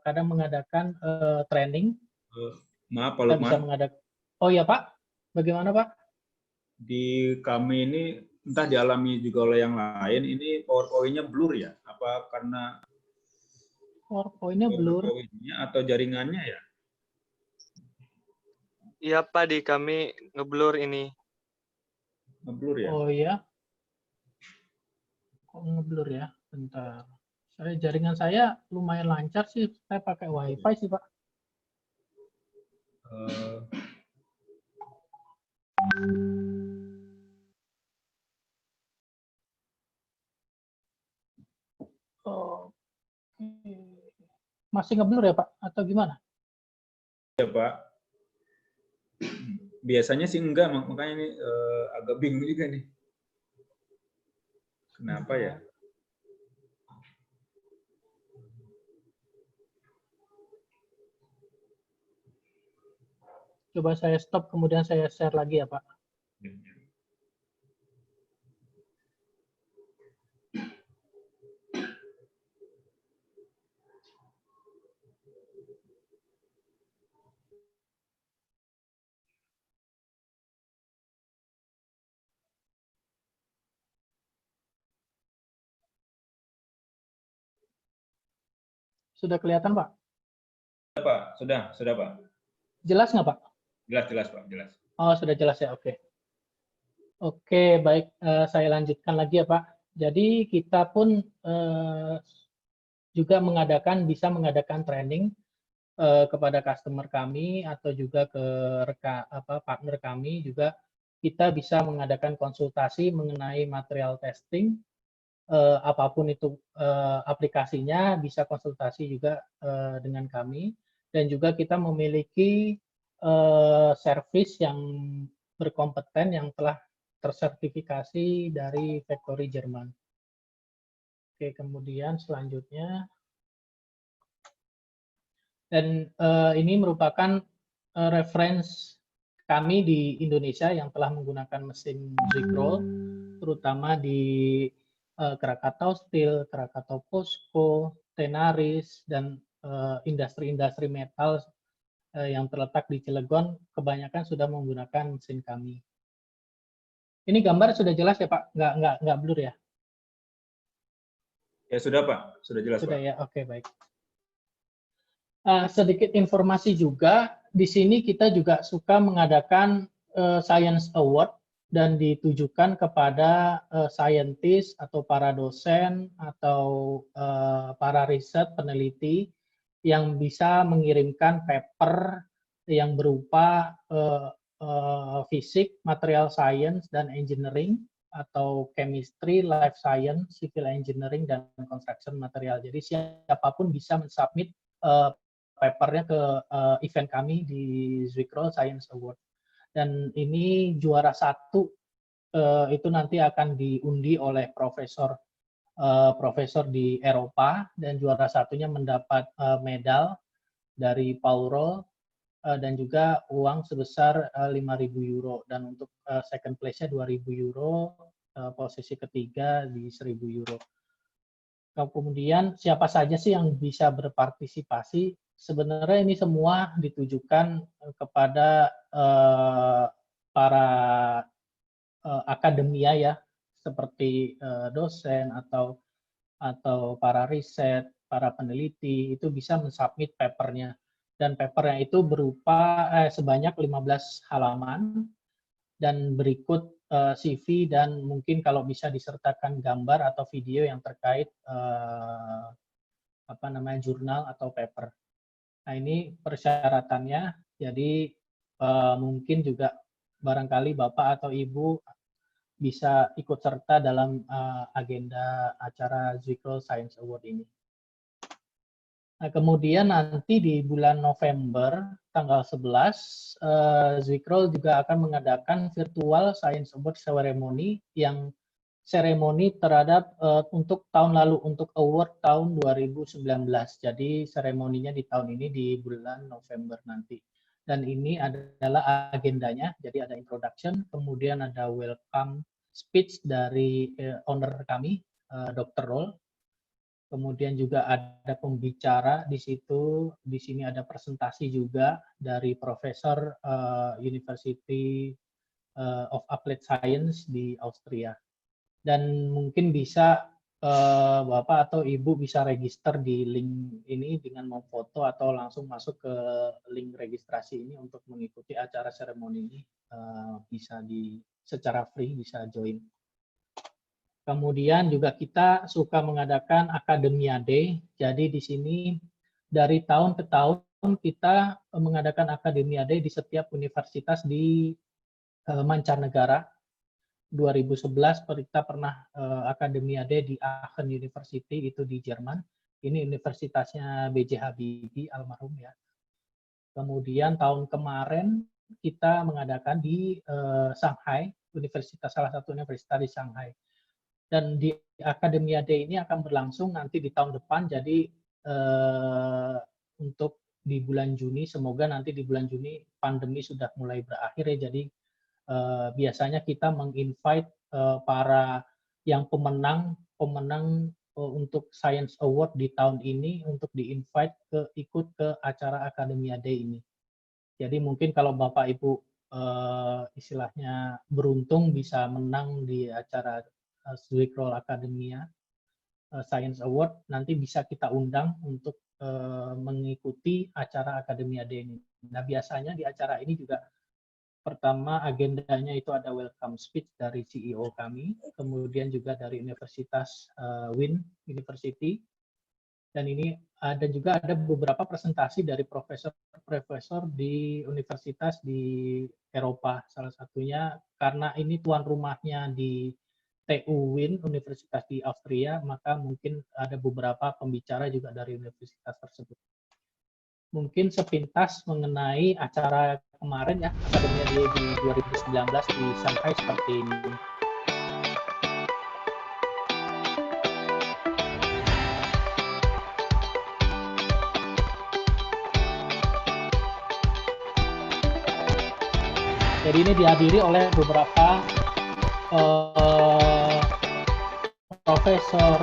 kadang mengadakan training. Maaf Pak Kita bisa Lukman, mengadakan. Oh ya Pak, bagaimana Pak? di kami ini entah dialami juga oleh yang lain, ini PowerPoint-nya blur ya? Apa karena PowerPoint-nya blur. PowerPoint-nya atau jaringannya ya? Iya Pak, di kami ngeblur ini. Ngeblur ya? Oh iya, kok ngeblur ya? Bentar. Jaringan saya lumayan lancar sih. Saya pakai WiFi sih Pak. Oh, masih ngeblur ya Pak? Atau gimana? Ya Pak. Biasanya sih enggak, makanya ini agak bingung juga nih. Kenapa ya? Coba saya stop, kemudian saya share lagi ya Pak. Sudah kelihatan Pak? Sudah Pak, sudah Pak. Jelas nggak Pak? Jelas Pak, jelas. Oh sudah jelas ya, oke. Oke, baik. Saya lanjutkan lagi ya Pak. Jadi kita pun juga bisa mengadakan training kepada customer kami atau juga ke partner kami juga. Kita bisa mengadakan konsultasi mengenai material testing, apapun itu aplikasinya, bisa konsultasi juga dengan kami. Dan juga kita memiliki service yang berkompeten yang telah tersertifikasi dari Factory Jerman. Oke, kemudian selanjutnya, dan ini merupakan reference kami di Indonesia yang telah menggunakan mesin Zwickroll, terutama di Krakatau Steel, Krakatau Posco, Tenaris, dan industri-industri metal yang terletak di Cilegon, kebanyakan sudah menggunakan mesin kami. Ini gambar sudah jelas ya Pak? Nggak blur ya? Ya sudah Pak, sudah jelas sudah Pak. Ya, oke baik. Sedikit informasi juga, di sini kita juga suka mengadakan Science Award dan ditujukan kepada scientist atau para dosen atau para riset peneliti yang bisa mengirimkan paper yang berupa fisik, material science, dan engineering atau chemistry, life science, civil engineering, dan construction material. Jadi siapapun bisa mensubmit papernya ke event kami di Zwickroll Science Award. Dan ini juara 1 itu nanti akan diundi oleh profesor di Eropa, dan juara 1-nya mendapat medal dari Paul dan juga uang sebesar 5.000 euro, dan untuk second place-nya 2.000 euro, posisi ketiga di 1.000 euro. Kemudian siapa saja sih yang bisa berpartisipasi? Sebenarnya ini semua ditujukan kepada para akademia ya, seperti dosen atau para riset, para peneliti, itu bisa mensubmit papernya. Dan papernya itu berupa sebanyak 15 halaman, dan berikut CV, dan mungkin kalau bisa disertakan gambar atau video yang terkait jurnal atau paper. Nah ini persyaratannya, jadi mungkin juga barangkali Bapak atau Ibu bisa ikut serta dalam agenda acara Zwickroll Science Award ini. Nah, kemudian nanti di bulan November, tanggal 11, Zwickroll juga akan mengadakan Virtual Science Award Ceremony, yang seremoni terhadap untuk tahun lalu, untuk award tahun 2019. Jadi seremoninya di tahun ini di bulan November nanti. Dan ini adalah agendanya, jadi ada introduction, kemudian ada welcome speech dari owner kami, Dr. Roll. Kemudian juga ada pembicara di situ. Di sini ada presentasi juga dari Profesor University of Applied Science di Austria. Dan mungkin bisa Bapak atau Ibu bisa register di link ini dengan memfoto atau langsung masuk ke link registrasi ini untuk mengikuti acara seremoni ini, bisa secara free bisa join. Kemudian juga kita suka mengadakan Academia Day. Jadi di sini dari tahun ke tahun kita mengadakan Academia Day di setiap universitas di mancanegara. 2011 kita pernah Academia Day di Aachen University, itu di Jerman. Ini universitasnya B.J. Habibie almarhum ya. Kemudian tahun kemarin kita mengadakan di Shanghai, salah satu universitas di Shanghai. Dan di Academia Day ini akan berlangsung nanti di tahun depan, jadi untuk di bulan Juni, semoga nanti di bulan Juni pandemi sudah mulai berakhir ya, jadi biasanya kita menginvite para yang pemenang untuk Science Award di tahun ini untuk di-invite ikut ke acara Academia Day ini. Jadi mungkin kalau Bapak Ibu istilahnya beruntung bisa menang di acara Zwickroll Academia Science Award, nanti bisa kita undang untuk mengikuti acara Academia Day ini. Nah, biasanya di acara ini juga pertama agendanya itu ada welcome speech dari CEO kami, kemudian juga dari Universitas Wien University, dan ini juga ada beberapa presentasi dari profesor-profesor di universitas di Eropa, salah satunya karena ini tuan rumahnya di TU Wien, Universitas di Austria, maka mungkin ada beberapa pembicara juga dari universitas tersebut. Mungkin sepintas mengenai acara kemarin ya, Academia Day di 2019 di Shanghai seperti ini. Jadi ini dihadiri oleh beberapa profesor,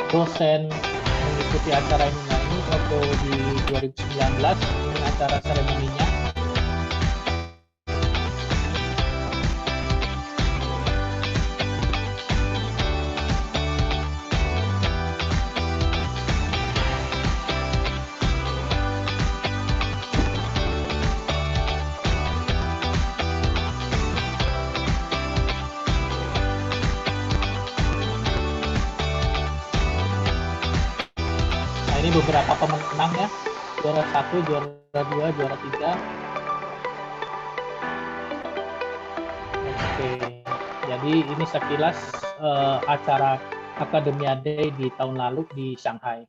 dosen mengikuti acara ini. Nah, ini foto di 2019 ini acara seremoninya. Ini beberapa pemenang ya, juara 1, juara 2, juara 3. Oke, jadi ini sekilas acara Academia Day di tahun lalu di Shanghai.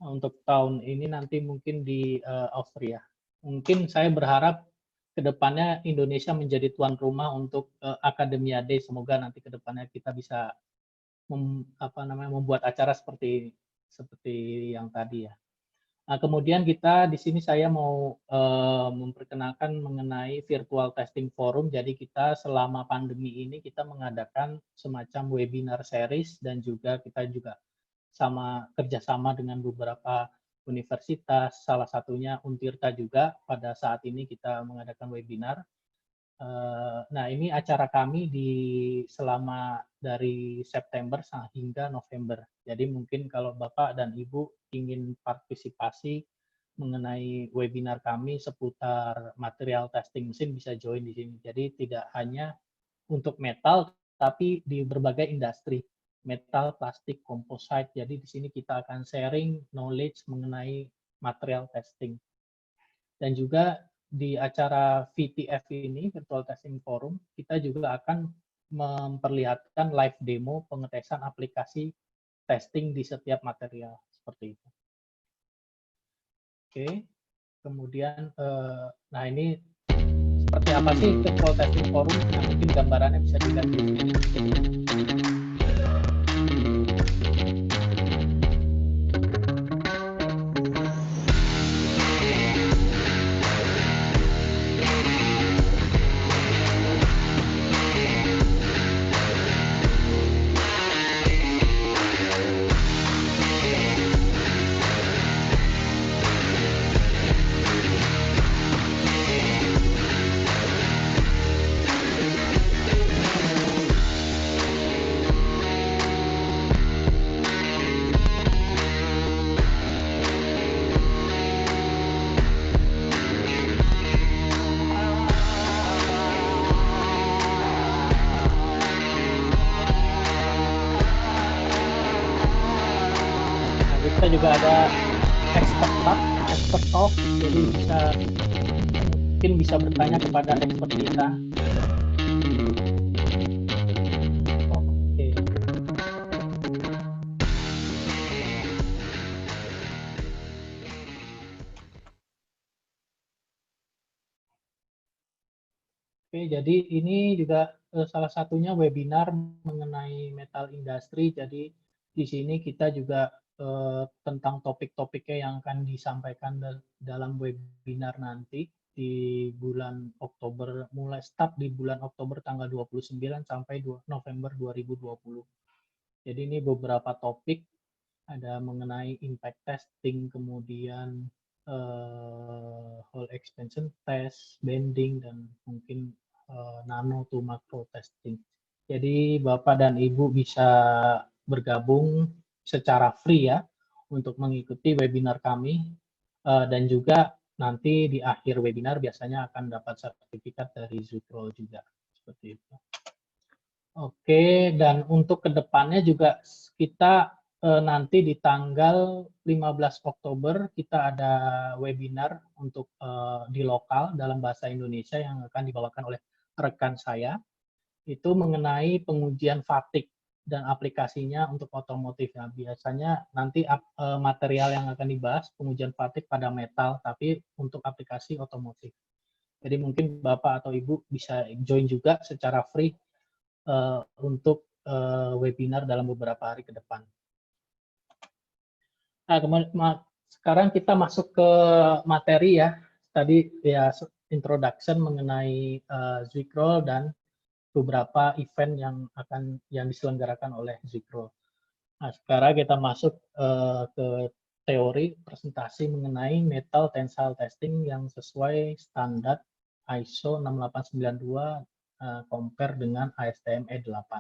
Untuk tahun ini nanti mungkin di Austria. Mungkin saya berharap ke depannya Indonesia menjadi tuan rumah untuk Academia Day. Semoga nanti ke depannya kita bisa membuat acara seperti yang tadi ya. Nah, kemudian kita di sini saya mau memperkenalkan mengenai virtual testing forum. Jadi kita selama pandemi ini kita mengadakan semacam webinar series dan juga kita juga kerjasama dengan beberapa universitas, salah satunya Untirta juga pada saat ini kita mengadakan webinar. Nah, ini acara kami selama dari September hingga November. Jadi mungkin kalau Bapak dan Ibu ingin partisipasi mengenai webinar kami seputar material testing mesin bisa join di sini. Jadi tidak hanya untuk metal, tapi di berbagai industri, metal, plastik, composite. Jadi di sini kita akan sharing knowledge mengenai material testing. Dan juga di acara VTF ini, Virtual Testing Forum, kita juga akan memperlihatkan live demo pengetesan aplikasi testing di setiap material, seperti itu. Oke, kemudian, nah ini seperti apa sih Virtual Testing Forum? Nah, mungkin gambarannya bisa dilihat di sini. kita juga ada expert talk, jadi mungkin bisa bertanya kepada expert kita. Oke. Oke, jadi ini juga salah satunya webinar mengenai metal industry. Jadi di sini kita juga tentang topik-topiknya yang akan disampaikan dalam webinar nanti di bulan Oktober, mulai start di bulan Oktober tanggal 29 sampai November 2020. Jadi ini beberapa topik, ada mengenai impact testing, kemudian hole expansion test, bending, dan mungkin nano to macro testing. Jadi Bapak dan Ibu bisa bergabung secara free ya untuk mengikuti webinar kami, dan juga nanti di akhir webinar biasanya akan dapat sertifikat dari Zutro juga, seperti itu. Oke, dan untuk kedepannya juga kita nanti di tanggal 15 Oktober kita ada webinar untuk di lokal dalam bahasa Indonesia yang akan dibawakan oleh rekan saya, itu mengenai pengujian fatigue dan aplikasinya untuk otomotif. Nah, biasanya nanti material yang akan dibahas pengujian fatigue pada metal, tapi untuk aplikasi otomotif. Jadi mungkin Bapak atau Ibu bisa join juga secara free untuk webinar dalam beberapa hari ke depan. Nah, kemudian sekarang kita masuk ke materi ya. Tadi ya introduction mengenai Zwickroll dan beberapa event yang diselenggarakan oleh Zwickroll. Nah, sekarang kita masuk ke teori presentasi mengenai metal tensile testing yang sesuai standar ISO 6892 compare dengan ASTM E8.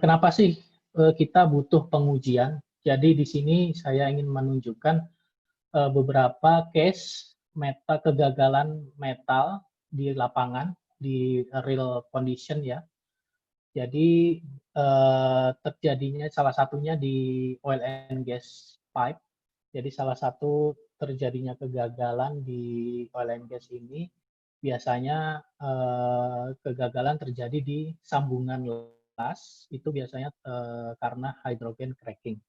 Kenapa sih kita butuh pengujian? Jadi di sini saya ingin menunjukkan beberapa case kegagalan metal di lapangan, di real condition ya. Jadi terjadinya salah satunya di oil and gas pipe. Jadi salah satu terjadinya kegagalan di oil and gas ini biasanya kegagalan terjadi di sambungan las, itu biasanya karena hydrogen cracking.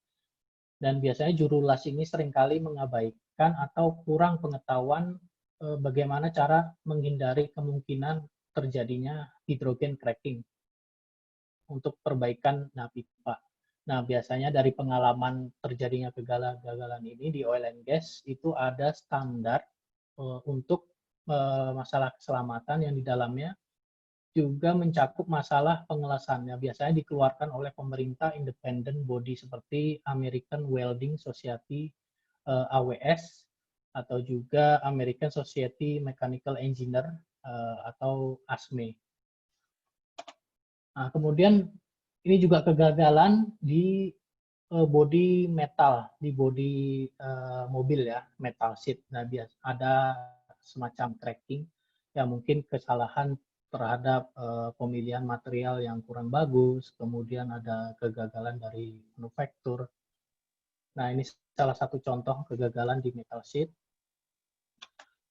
Dan biasanya juru las ini seringkali mengabaikan atau kurang pengetahuan bagaimana cara menghindari kemungkinan terjadinya hydrogen cracking untuk perbaikan pipa. Nah, biasanya dari pengalaman terjadinya kegagalan ini di oil and gas, itu ada standar untuk masalah keselamatan yang di dalamnya juga mencakup masalah pengelasannya. Biasanya dikeluarkan oleh pemerintah independent body seperti American Welding Society AWS, atau juga American Society Mechanical Engineer atau ASME. Nah, kemudian ini juga kegagalan di body metal, di body mobil ya, metal sheet. Nah, ada semacam cracking, ya mungkin kesalahan terhadap pemilihan material yang kurang bagus, kemudian ada kegagalan dari manufaktur. Nah, ini salah satu contoh kegagalan di metal sheet.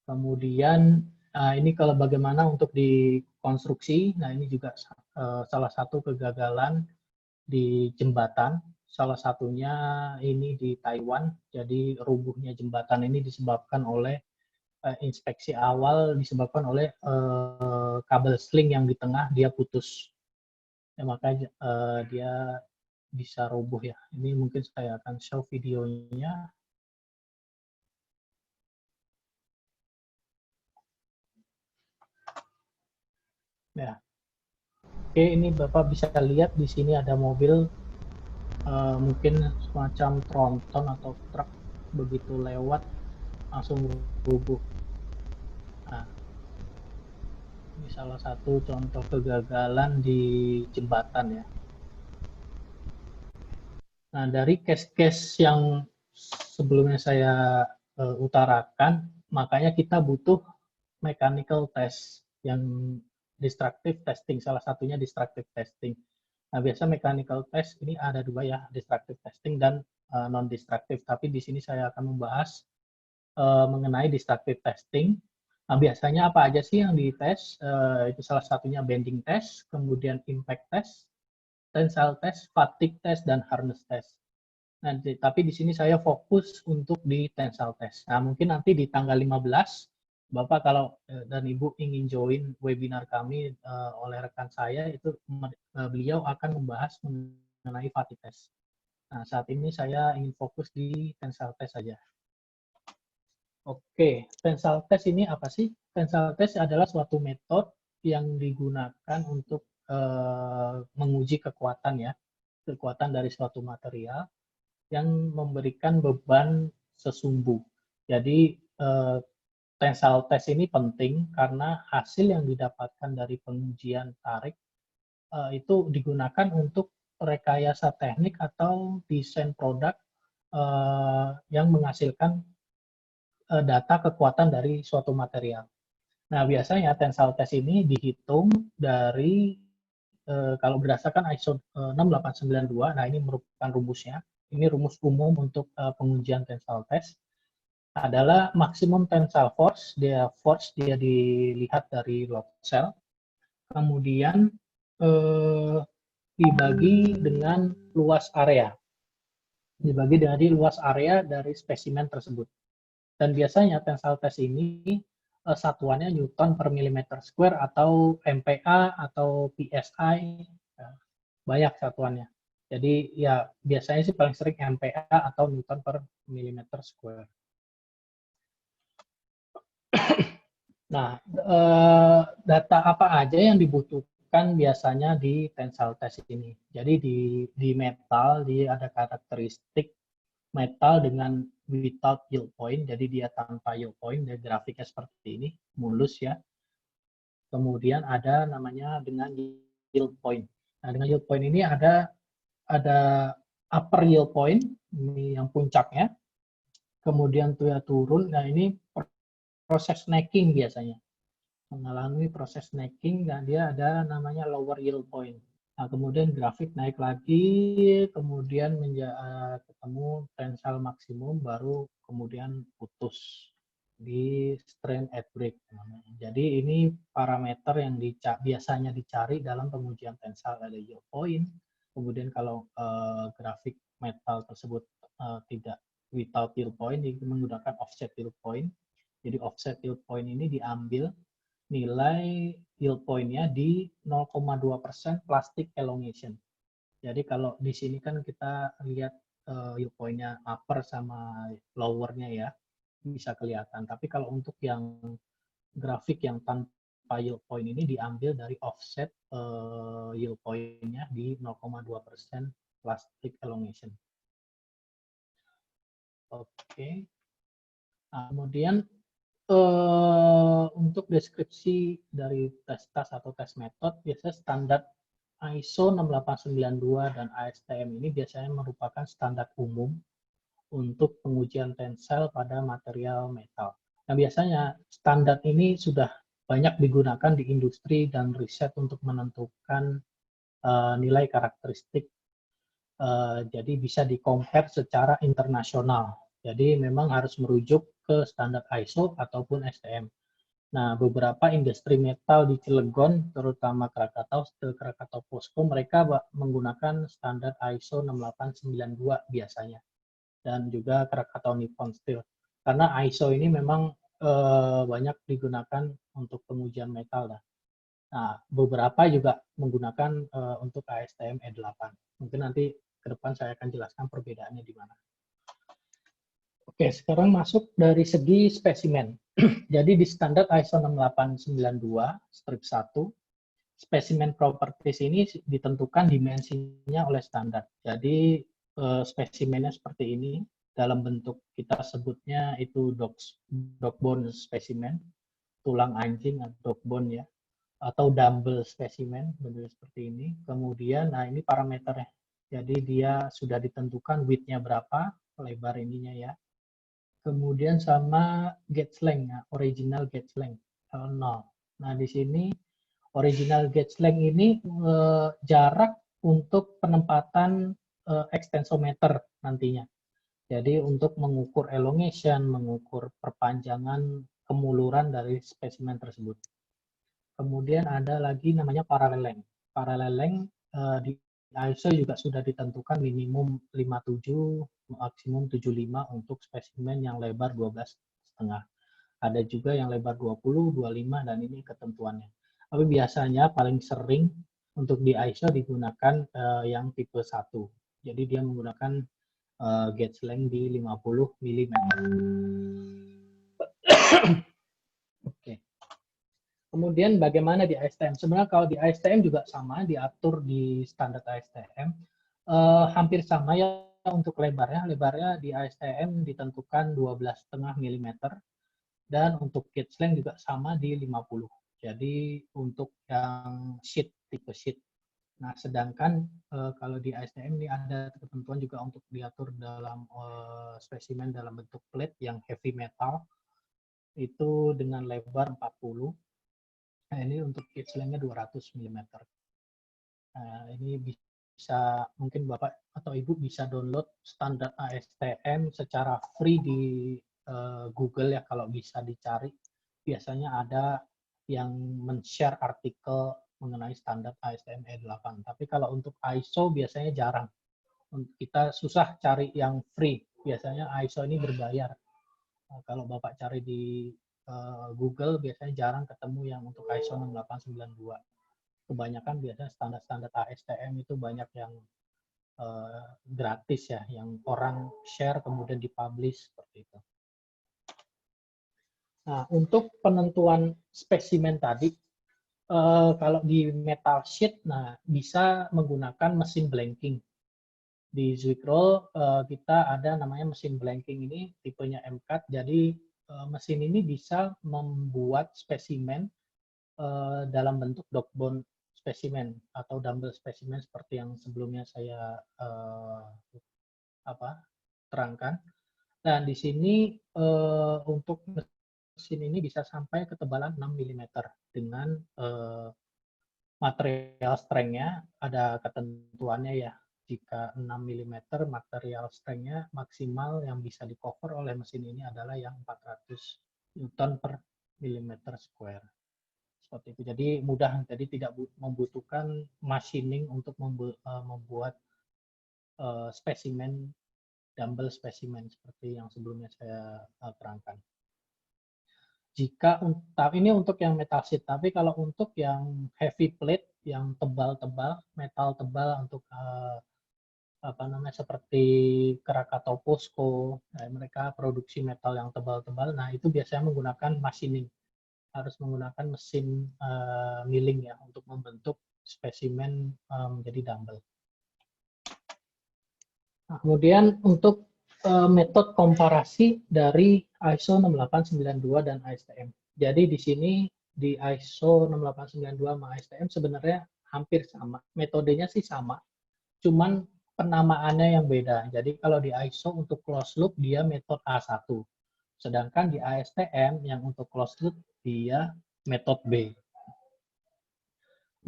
Kemudian ini kalau bagaimana untuk di konstruksi, nah ini juga salah satu kegagalan di jembatan. Salah satunya ini di Taiwan, jadi rubuhnya jembatan ini disebabkan oleh inspeksi awal, disebabkan oleh kabel sling yang di tengah dia putus. Ya, makanya dia bisa rubuh ya. Ini mungkin saya akan show videonya. Ya. Oke, ini Bapak bisa lihat di sini ada mobil mungkin semacam tronton atau truk, begitu lewat langsung rubuh. Nah, ini salah satu contoh kegagalan di jembatan ya. Nah, dari case-case yang sebelumnya saya utarakan, makanya kita butuh mechanical test yang destructive testing, salah satunya destructive testing. Nah, biasa mechanical test ini ada dua ya, destructive testing dan non-destructive. Tapi di sini saya akan membahas mengenai destructive testing. Nah, biasanya apa aja sih yang dites? Itu salah satunya bending test, kemudian impact test, tensile test, fatigue test, dan harness test. Nah, tapi di sini saya fokus untuk di tensile test. Nah, mungkin nanti di tanggal 15, Bapak kalau dan Ibu ingin join webinar kami oleh rekan saya, itu beliau akan membahas mengenai fatigue test. Nah, saat ini saya ingin fokus di tensile test saja. Oke, tensile test ini apa sih? Tensile test adalah suatu metode yang digunakan untuk menguji kekuatan ya, kekuatan dari suatu material yang memberikan beban sesumbu. Jadi tensile test ini penting karena hasil yang didapatkan dari pengujian tarik itu digunakan untuk rekayasa teknik atau desain produk yang menghasilkan data kekuatan dari suatu material. Nah, biasanya tensile test ini dihitung dari kalau berdasarkan ISO 6892, nah ini merupakan rumusnya. Ini rumus umum untuk pengujian tensile test adalah maksimum tensile force. Dia dilihat dari load cell, kemudian dibagi dengan luas area. Dibagi dari luas area dari spesimen tersebut. Dan biasanya tensile test ini satuannya Newton per millimeter square atau MPa atau PSI, banyak satuannya. Jadi ya biasanya sih paling sering MPa atau Newton per millimeter square. Nah, data apa aja yang dibutuhkan biasanya di tensile test ini? Jadi di metal dia ada karakteristik metal dengan without yield point, jadi dia tanpa yield point, dan grafiknya seperti ini, mulus ya. Kemudian ada namanya dengan yield point. Nah, dengan yield point ini ada upper yield point, ini yang puncaknya, kemudian tuh ya turun. Nah, ini proses snacking biasanya, mengalami proses snacking, dan dia ada namanya lower yield point. Nah, kemudian grafik naik lagi, kemudian ketemu tensile maksimum, baru kemudian putus di strain at break. Jadi ini parameter yang biasanya dicari dalam pengujian tensile, ada yield point. Kemudian kalau grafik metal tersebut tidak without yield point, menggunakan offset yield point. Jadi offset yield point ini diambil nilai yield point-nya di 0,2% plastic elongation. Jadi kalau di sini kan kita lihat yield point-nya upper sama lower-nya ya, bisa kelihatan. Tapi kalau untuk yang grafik yang tanpa yield point ini diambil dari offset yield point-nya di 0,2% plastic elongation. Oke. Nah, kemudian untuk deskripsi dari tes tas atau tes metode, biasanya standar ISO 6892 dan ASTM ini biasanya merupakan standar umum untuk pengujian tensile pada material metal. Nah, biasanya standar ini sudah banyak digunakan di industri dan riset untuk menentukan nilai karakteristik. Jadi bisa di-compare secara internasional. Jadi memang harus merujuk ke standar ISO ataupun STM. Nah, beberapa industri metal di Cilegon, terutama Krakatau, Steel Krakatau Posko, mereka menggunakan standar ISO 6892 biasanya. Dan juga Krakatau Nippon Steel. Karena ISO ini memang banyak digunakan untuk pengujian metal. Nah, beberapa juga menggunakan untuk ASTM E8. Mungkin nanti ke depan saya akan jelaskan perbedaannya di mana. Oke, sekarang masuk dari segi spesimen. Jadi di standar ISO 6892 strip 1, spesimen properties ini ditentukan dimensinya oleh standar. Jadi spesimennya seperti ini, dalam bentuk kita sebutnya itu dog bone spesimen, tulang anjing atau dog bone ya, atau dumbbell spesimen, bentuknya seperti ini. Kemudian, nah ini parameternya. Jadi dia sudah ditentukan width-nya berapa, lebar ininya ya. Kemudian sama gauge length, ya, original gauge length, 0. Nah, di sini original gauge length ini jarak untuk penempatan extensometer nantinya. Jadi untuk mengukur elongation, mengukur perpanjangan kemuluran dari spesimen tersebut. Kemudian ada lagi namanya parallel length. Parallel length di ISO juga sudah ditentukan minimum 57, maksimum 75 untuk spesimen yang lebar 12,5. Ada juga yang lebar 20, 25, dan ini ketentuannya. Tapi biasanya paling sering untuk di ISO digunakan yang tipe 1. Jadi dia menggunakan gauge length di 50 mm. Oke. Kemudian bagaimana di ASTM? Sebenarnya kalau di ASTM juga sama, diatur di standar ASTM. Hampir sama ya untuk lebarnya. Lebarnya di ASTM ditentukan 12,5 mm. Dan untuk gauge length juga sama di 50. Jadi untuk yang sheet, tipe sheet. Nah, sedangkan kalau di ASTM ini ada ketentuan juga untuk diatur dalam spesimen dalam bentuk plate yang heavy metal itu dengan lebar 40. Nah, ini untuk gauge length-nya 200 mm. Nah, ini bisa mungkin Bapak atau Ibu bisa download standar ASTM secara free di Google ya kalau bisa dicari. Biasanya ada yang men-share artikel mengenai standar ASTM E8. Tapi kalau untuk ISO biasanya jarang. Kita susah cari yang free. Biasanya ISO ini berbayar. Kalau Bapak cari di Google biasanya jarang ketemu yang untuk ISO 6892. Kebanyakan biasanya standar-standar ASTM itu banyak yang gratis ya, yang orang share kemudian dipublish seperti itu. Nah, untuk penentuan spesimen tadi, kalau di metal sheet, nah bisa menggunakan mesin blanking. Di Zwickrol kita ada namanya mesin blanking ini, tipenya MCAT, jadi mesin ini bisa membuat spesimen dalam bentuk dog bone spesimen atau dumbbell spesimen seperti yang sebelumnya saya terangkan. Dan di sini untuk mesin ini bisa sampai ketebalan 6 mm dengan material strength-nya ada ketentuannya ya. Jika 6 mm material strength-nya maksimal yang bisa di cover oleh mesin ini adalah yang 400 Newton per millimeter square. Seperti itu. Jadi mudah, jadi tidak membutuhkan machining untuk membuat spesimen dumbbell spesimen seperti yang sebelumnya saya terangkan. Jika ini untuk yang metal sheet, tapi kalau untuk yang heavy plate, yang tebal-tebal, metal tebal untuk seperti Krakatau POSCO, nah, mereka produksi metal yang tebal-tebal. Nah itu biasanya menggunakan machining, harus menggunakan mesin milling ya untuk membentuk spesimen menjadi dumbbell. Nah, kemudian untuk metode komparasi dari ISO 6892 dan ASTM. Jadi di sini di ISO 6892 sama ASTM sebenarnya hampir sama. Metodenya sih sama, cuman penamaannya yang beda. Jadi kalau di ISO untuk closed loop dia metode A1. Sedangkan di ASTM yang untuk closed loop dia metode B.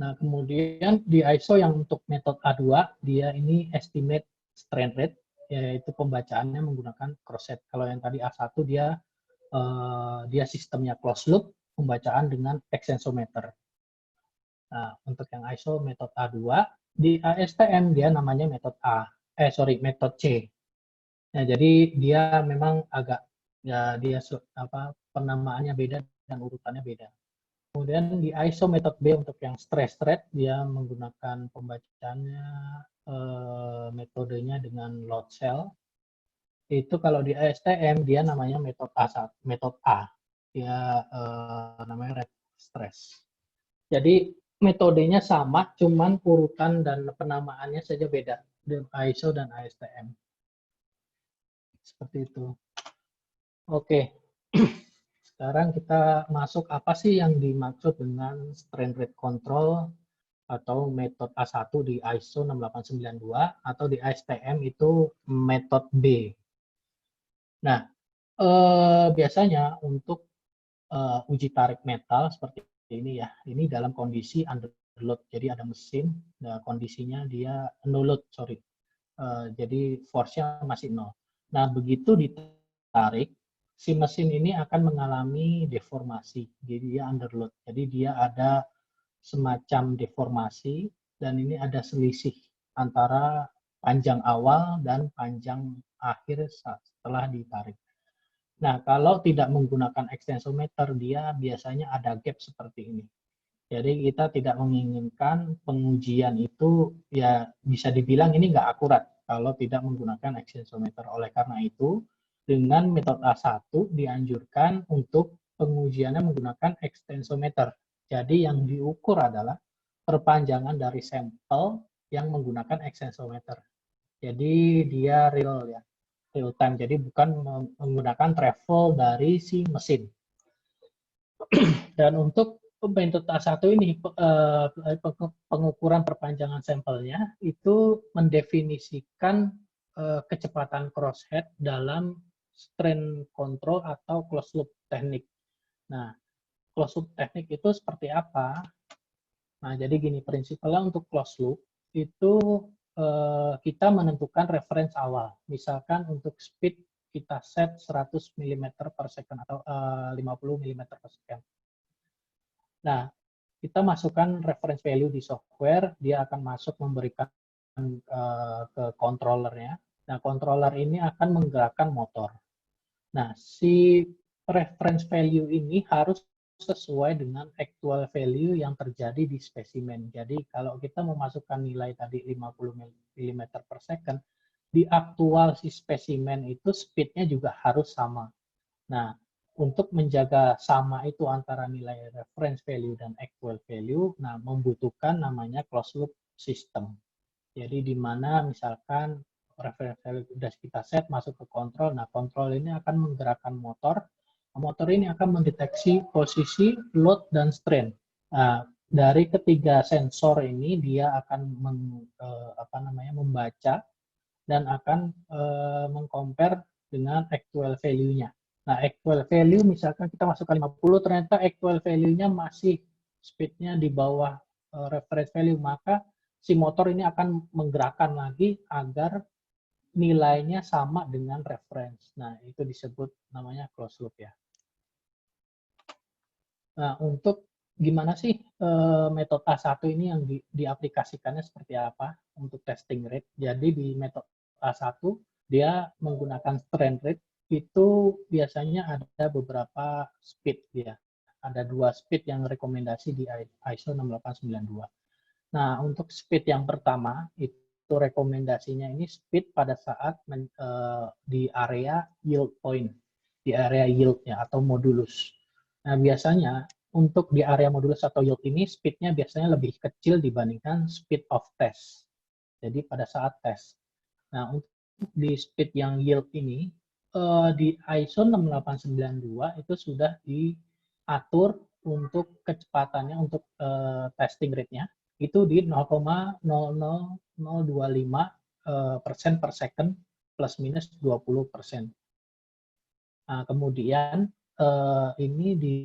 Nah, kemudian di ISO yang untuk metode A2 dia ini estimate strain rate, yaitu pembacaannya menggunakan crosset. Kalau yang tadi A1 dia sistemnya closed loop, pembacaan dengan extensometer. Nah, untuk yang ISO metode A2, di ASTM dia namanya metode metode C. Nah, jadi dia memang agak ya dia penamaannya beda dan urutannya beda. Kemudian di ISO metode B untuk yang stress rate dia menggunakan pembacaannya metodenya dengan load cell. Itu kalau di ASTM dia namanya metode A. Dia namanya rate stress. Jadi metodenya sama, cuman urutan dan penamaannya saja beda dengan ISO dan ASTM. Seperti itu. Oke. Sekarang kita masuk apa sih yang dimaksud dengan strain rate control atau metode A1 di ISO 6892 atau di ASTM itu metode B. Nah, biasanya untuk uji tarik metal seperti ini ya, ini dalam kondisi under underload. Jadi ada mesin, nah kondisinya dia no load, sorry. Jadi force-nya masih nol. Nah, begitu ditarik, si mesin ini akan mengalami deformasi. Jadi dia underload. Jadi dia ada semacam deformasi dan ini ada selisih antara panjang awal dan panjang akhir setelah ditarik. Nah, kalau tidak menggunakan extensometer, dia biasanya ada gap seperti ini. Jadi kita tidak menginginkan pengujian itu ya bisa dibilang ini nggak akurat kalau tidak menggunakan extensometer. Oleh karena itu, dengan metode A1 dianjurkan untuk pengujiannya menggunakan extensometer. Jadi yang diukur adalah perpanjangan dari sampel yang menggunakan extensometer. Jadi dia real ya, real time. Jadi bukan menggunakan travel dari si mesin. Dan untuk metode A1 ini pengukuran perpanjangan sampelnya itu mendefinisikan kecepatan crosshead dalam strain control atau closed loop teknik. Nah, closed loop teknik itu seperti apa? Nah, jadi gini, prinsipnya untuk closed loop itu kita menentukan reference awal. Misalkan untuk speed kita set 100 mm per second atau 50 mm per second. Nah, kita masukkan reference value di software, dia akan masuk memberikan ke controllernya. Nah, controller ini akan menggerakkan motor. Nah, si reference value ini harus sesuai dengan actual value yang terjadi di spesimen. Jadi, kalau kita memasukkan nilai tadi 50 mm per second, di aktual si spesimen itu speed-nya juga harus sama. Nah, untuk menjaga sama itu antara nilai reference value dan actual value, nah membutuhkan namanya closed loop system. Jadi di mana misalkan reference value sudah kita set masuk ke kontrol, nah kontrol ini akan menggerakkan motor. Motor ini akan mendeteksi posisi, load, dan strain. Nah, dari ketiga sensor ini dia akan membaca dan akan mengcompare dengan actual value-nya. Nah, actual value misalkan kita masukkan 50, ternyata actual value-nya masih speed-nya di bawah reference value, maka si motor ini akan menggerakkan lagi agar nilainya sama dengan reference. Nah, itu disebut namanya closed loop ya. Nah, untuk gimana sih metode A1 ini yang diaplikasikannya seperti apa untuk testing rate? Jadi di metode A1 dia menggunakan strain rate itu biasanya ada beberapa speed ya. Ada 2 speed yang rekomendasi di ISO 61892. Nah, untuk speed yang pertama itu rekomendasinya ini speed pada saat di area yield point, di area yield ya atau modulus. Nah, biasanya untuk di area modulus atau yield ini speed-nya biasanya lebih kecil dibandingkan speed of test. Jadi pada saat tes. Nah, untuk di speed yang yield ini di ISO 6892 itu sudah diatur untuk kecepatannya untuk testing rate-nya itu di 0,00025 persen per second plus minus 20%. Nah, kemudian ini di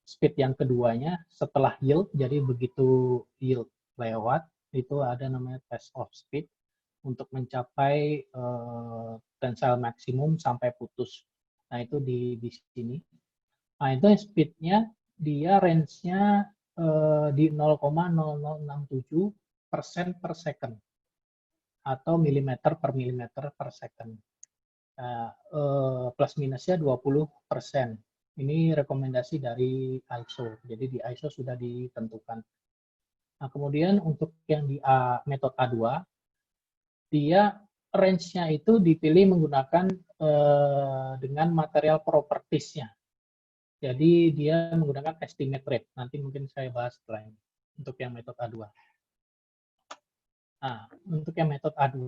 speed yang keduanya setelah yield, jadi begitu yield lewat itu ada namanya test of speed untuk mencapai tensile maksimum sampai putus. Nah, itu di sini. Nah, itu speed-nya dia range-nya di 0,0067% per second atau milimeter per milimeter per second. Nah, plus minusnya 20%. Ini rekomendasi dari ISO. Jadi di ISO sudah ditentukan. Nah, kemudian untuk yang di metode A2, dia range-nya itu dipilih menggunakan dengan material properties-nya. Jadi dia menggunakan estimate rate. Nanti mungkin saya bahas setelah ini untuk yang metode A2. Nah, untuk yang metode A2,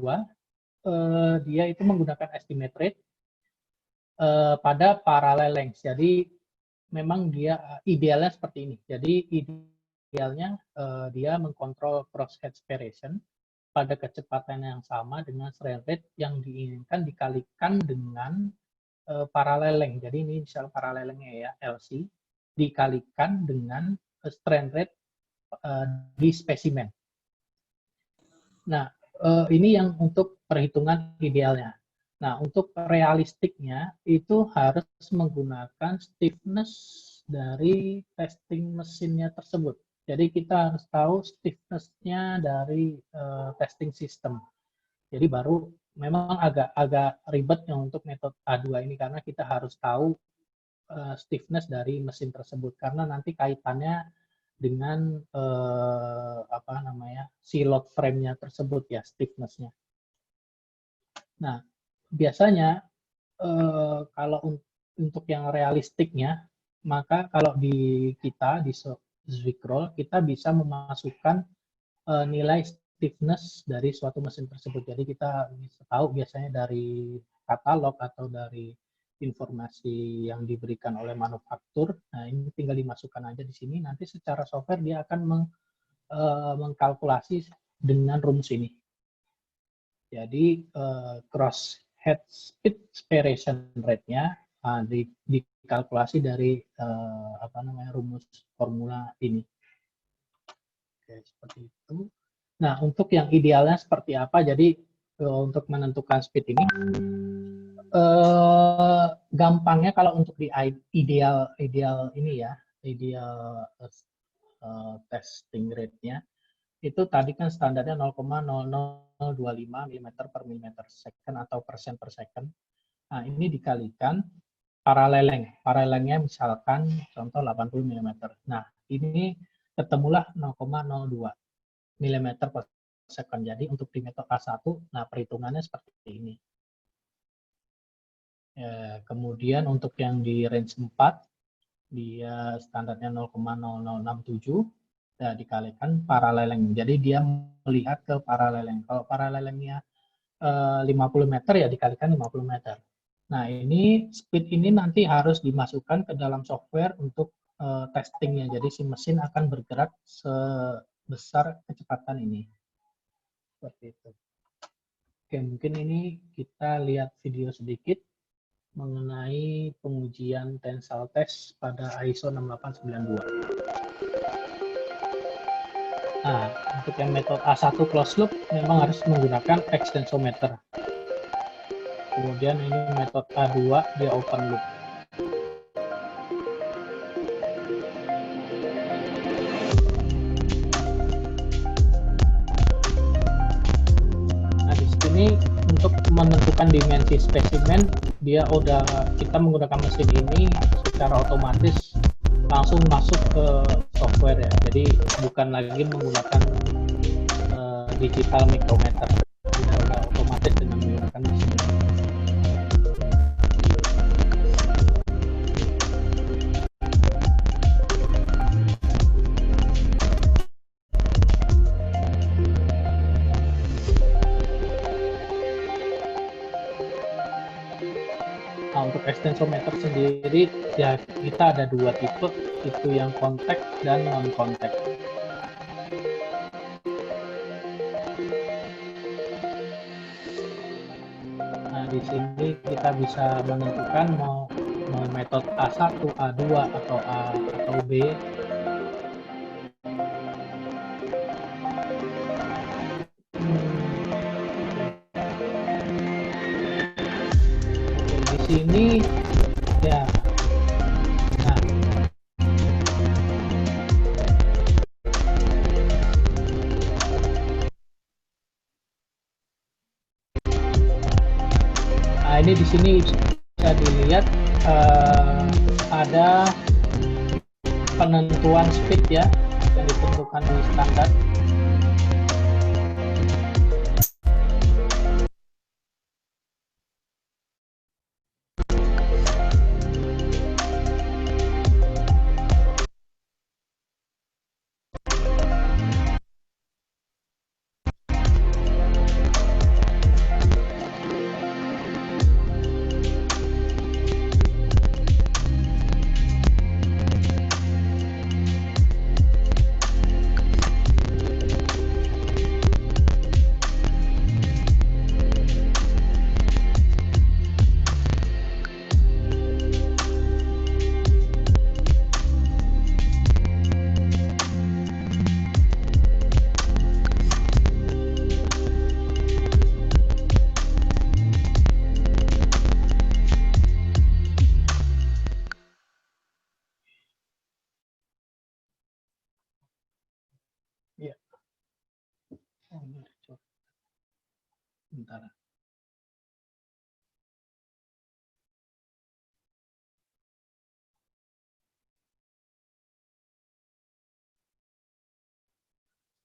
dia itu menggunakan estimate rate pada parallel length. Jadi memang dia idealnya seperti ini. Jadi idealnya dia mengkontrol crosshead separation pada kecepatan yang sama dengan strain rate yang diinginkan dikalikan dengan parallel length. Jadi ini misal parallel length ya LC dikalikan dengan strain rate di spesimen. Nah, ini yang untuk perhitungan idealnya. Nah, untuk realistiknya itu harus menggunakan stiffness dari testing mesinnya tersebut. Jadi kita harus tahu stiffness-nya dari testing system. Jadi baru memang agak ribet yang untuk metode A2 ini karena kita harus tahu stiffness dari mesin tersebut karena nanti kaitannya dengan si load frame-nya tersebut ya, stiffness-nya. Nah, biasanya kalau untuk yang realistiknya, maka kalau di Zwickroll kita bisa memasukkan nilai stiffness dari suatu mesin tersebut. Jadi kita bisa tahu biasanya dari katalog atau dari informasi yang diberikan oleh manufaktur. Nah, ini tinggal dimasukkan aja di sini. Nanti secara software dia akan mengkalkulasi dengan rumus ini. Jadi cross head speed spiration rate-nya dikalkulasi dari rumus formula ini. Oke, seperti itu. Nah, untuk yang idealnya seperti apa? Jadi untuk menentukan speed ini gampangnya kalau untuk di ideal ini ya, ideal testing rate-nya itu tadi kan standarnya 0,0025 mm per millimeter second atau persen per second. Nah, ini dikalikan paraleleng. Paralelengnya misalkan contoh 80 mm. Nah, ini ketemulah 0,02 mm per second. Jadi untuk di metode A1, nah perhitungannya seperti ini. Kemudian untuk yang di range 4, dia standarnya 0,0067, ya, dikalikan paraleleng. Jadi dia melihat ke paraleleng. Kalau paralelengnya 50 meter, ya dikalikan 50 meter. Nah, ini speed ini nanti harus dimasukkan ke dalam software untuk testingnya. Jadi si mesin akan bergerak sebesar kecepatan ini. Seperti itu. Oke, mungkin ini kita lihat video sedikit mengenai pengujian tensile test pada ISO 6892. Nah, untuk yang metode A1 closed loop memang harus menggunakan extensometer. Kemudian ini metode A2 dia open loop. Nah, di sini untuk menentukan dimensi spesimen, kita menggunakan mesin ini secara otomatis langsung masuk ke software ya. Jadi bukan lagi menggunakan digital micrometer. Kita udah otomatis dengan menggunakan mesin ini. Nah, untuk extensometer sendiri ya kita ada dua tipe, itu yang kontak dan non kontak. Nah, di sini kita bisa menentukan mau metode A1, A2 atau A atau B. Ini ya, nah ini di sini bisa dilihat ada penentuan speed ya yang ditentukan di standar.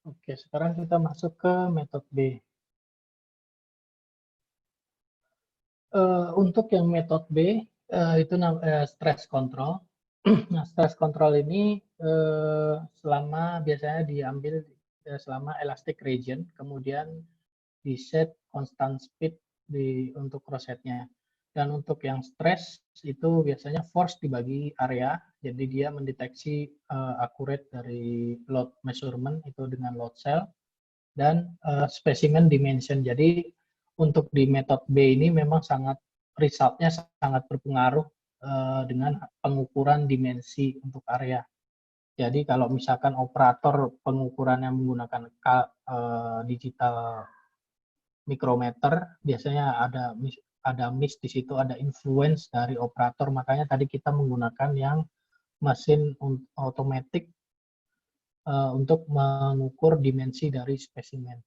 Oke, sekarang kita masuk ke metode B. Untuk yang metode B, itu stress control. Nah, stress control ini selama biasanya diambil selama elastic region, kemudian di set constant speed untuk rosetnya. Dan untuk yang stress itu biasanya force dibagi area, jadi dia mendeteksi accurate dari load measurement itu dengan load cell dan specimen dimension. Jadi untuk di metode B ini memang resultnya sangat berpengaruh dengan pengukuran dimensi untuk area. Jadi kalau misalkan operator pengukuran yang menggunakan digital micrometer, biasanya ada miss di situ, ada influence dari operator. Makanya tadi kita menggunakan yang mesin otomatis untuk mengukur dimensi dari spesimen.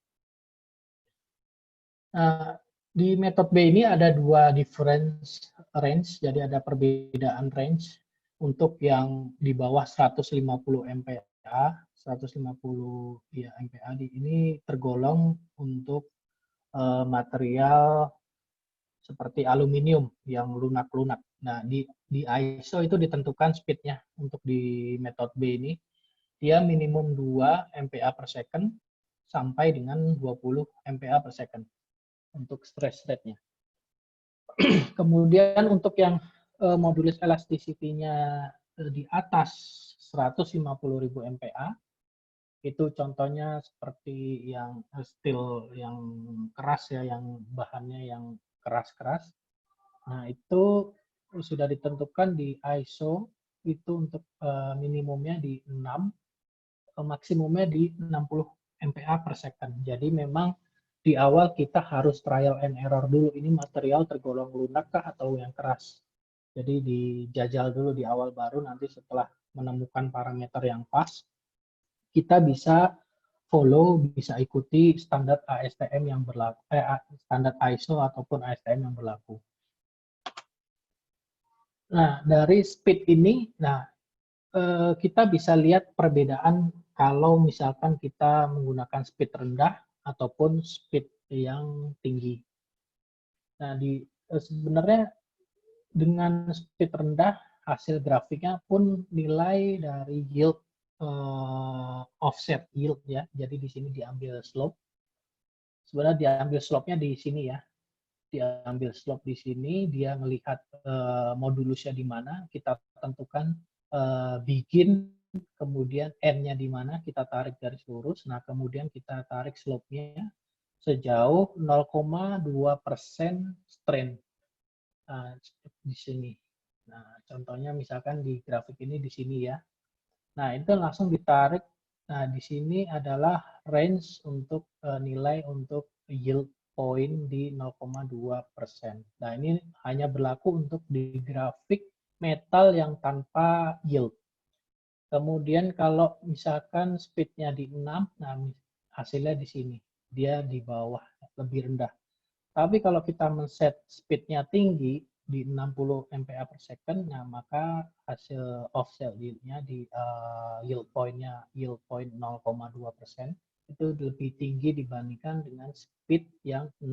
Nah, di metode B ini ada dua difference range, jadi ada perbedaan range untuk yang di bawah 150 MPa, 150 ya, MPa ini tergolong untuk material seperti aluminium yang lunak-lunak. Nah, di ISO itu ditentukan speednya untuk di metode B ini, dia minimum 2 MPa per second sampai dengan 20 MPa per second untuk stress rate-nya. Kemudian untuk yang modulus elasticity-nya di atas 150.000 MPa, itu contohnya seperti yang steel yang keras ya, yang bahannya yang keras-keras. Nah, itu sudah ditentukan di ISO itu untuk minimumnya di 6, maksimumnya di 60 MPa per second. Jadi memang di awal kita harus trial and error dulu, ini material tergolong lunak kah atau yang keras. Jadi dijajal dulu di awal, baru nanti setelah menemukan parameter yang pas, kita bisa bisa ikuti standar ASTM yang berlaku, standar ISO ataupun ASTM yang berlaku. Nah, dari speed ini, kita bisa lihat perbedaan kalau misalkan kita menggunakan speed rendah ataupun speed yang tinggi. Nah, sebenarnya dengan speed rendah, hasil grafiknya pun nilai dari yield offset yield ya. Jadi di sini diambil slope. Sebenarnya diambil slope-nya di sini ya. Diambil slope di sini, dia melihat modulusnya di mana, kita tentukan begin, kemudian end-nya di mana, kita tarik garis lurus. Nah, kemudian kita tarik slope-nya sejauh 0,2% strain. Nah, di sini. Nah, contohnya misalkan di grafik ini di sini ya. Nah, itu langsung ditarik. Nah, di sini adalah range untuk nilai untuk yield point di 0,2%. Nah, ini hanya berlaku untuk di grafik metal yang tanpa yield. Kemudian kalau misalkan speed-nya di 6, nah hasilnya di sini. Dia di bawah, lebih rendah. Tapi kalau kita men-set speed-nya tinggi di 60 MPa per second, nah maka hasil offset yield-nya di yield point-nya, yield point 0,2% itu lebih tinggi dibandingkan dengan speed yang 6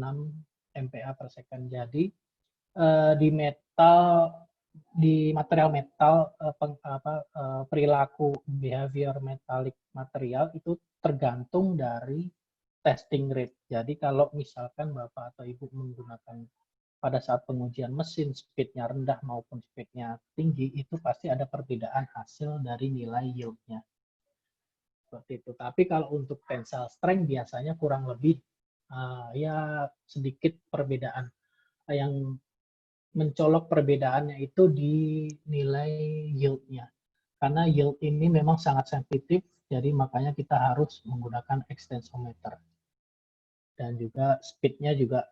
MPa per second. Jadi di material metal perilaku behavior metallic material itu tergantung dari testing rate. Jadi kalau misalkan Bapak atau Ibu menggunakan pada saat pengujian mesin speed-nya rendah maupun speed-nya tinggi, itu pasti ada perbedaan hasil dari nilai yield-nya. Seperti itu. Tapi kalau untuk tensile strength biasanya kurang lebih ya sedikit perbedaan. Yang mencolok perbedaannya itu di nilai yield-nya. Karena yield ini memang sangat sensitif, jadi makanya kita harus menggunakan extensometer. Dan juga speed-nya juga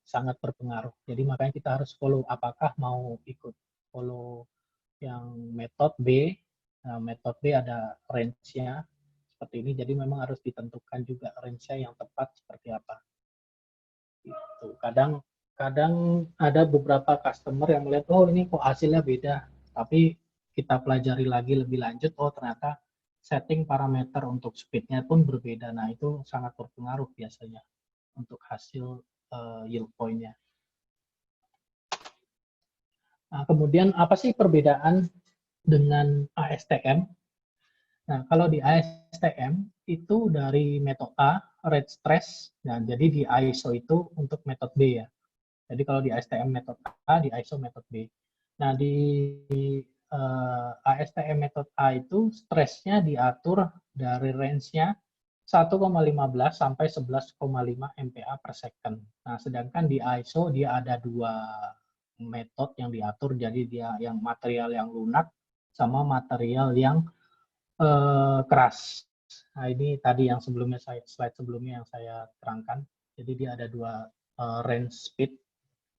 sangat berpengaruh. Jadi makanya kita harus follow apakah mau ikut follow yang metode B. Nah, metode B ada range-nya seperti ini, jadi memang harus ditentukan juga range-nya yang tepat seperti apa. Gitu. Kadang ada beberapa customer yang melihat, oh ini kok hasilnya beda, tapi kita pelajari lagi lebih lanjut, oh ternyata setting parameter untuk speednya pun berbeda. Nah, itu sangat berpengaruh biasanya untuk hasil yield point-nya. Nah, kemudian apa sih perbedaan dengan ASTM? Nah, kalau di ASTM itu dari metode A, rate stress, nah, jadi di ISO itu untuk metode B ya. Jadi kalau di ASTM metode A, di ISO metode B. Nah, di ASTM metode A itu stresnya diatur dari range-nya 1,15 sampai 11,5 MPa per second. Nah, sedangkan di ISO dia ada dua metode yang diatur, jadi dia yang material yang lunak sama material yang keras. Nah, ini tadi yang sebelumnya slide sebelumnya yang saya terangkan. Jadi dia ada dua range speed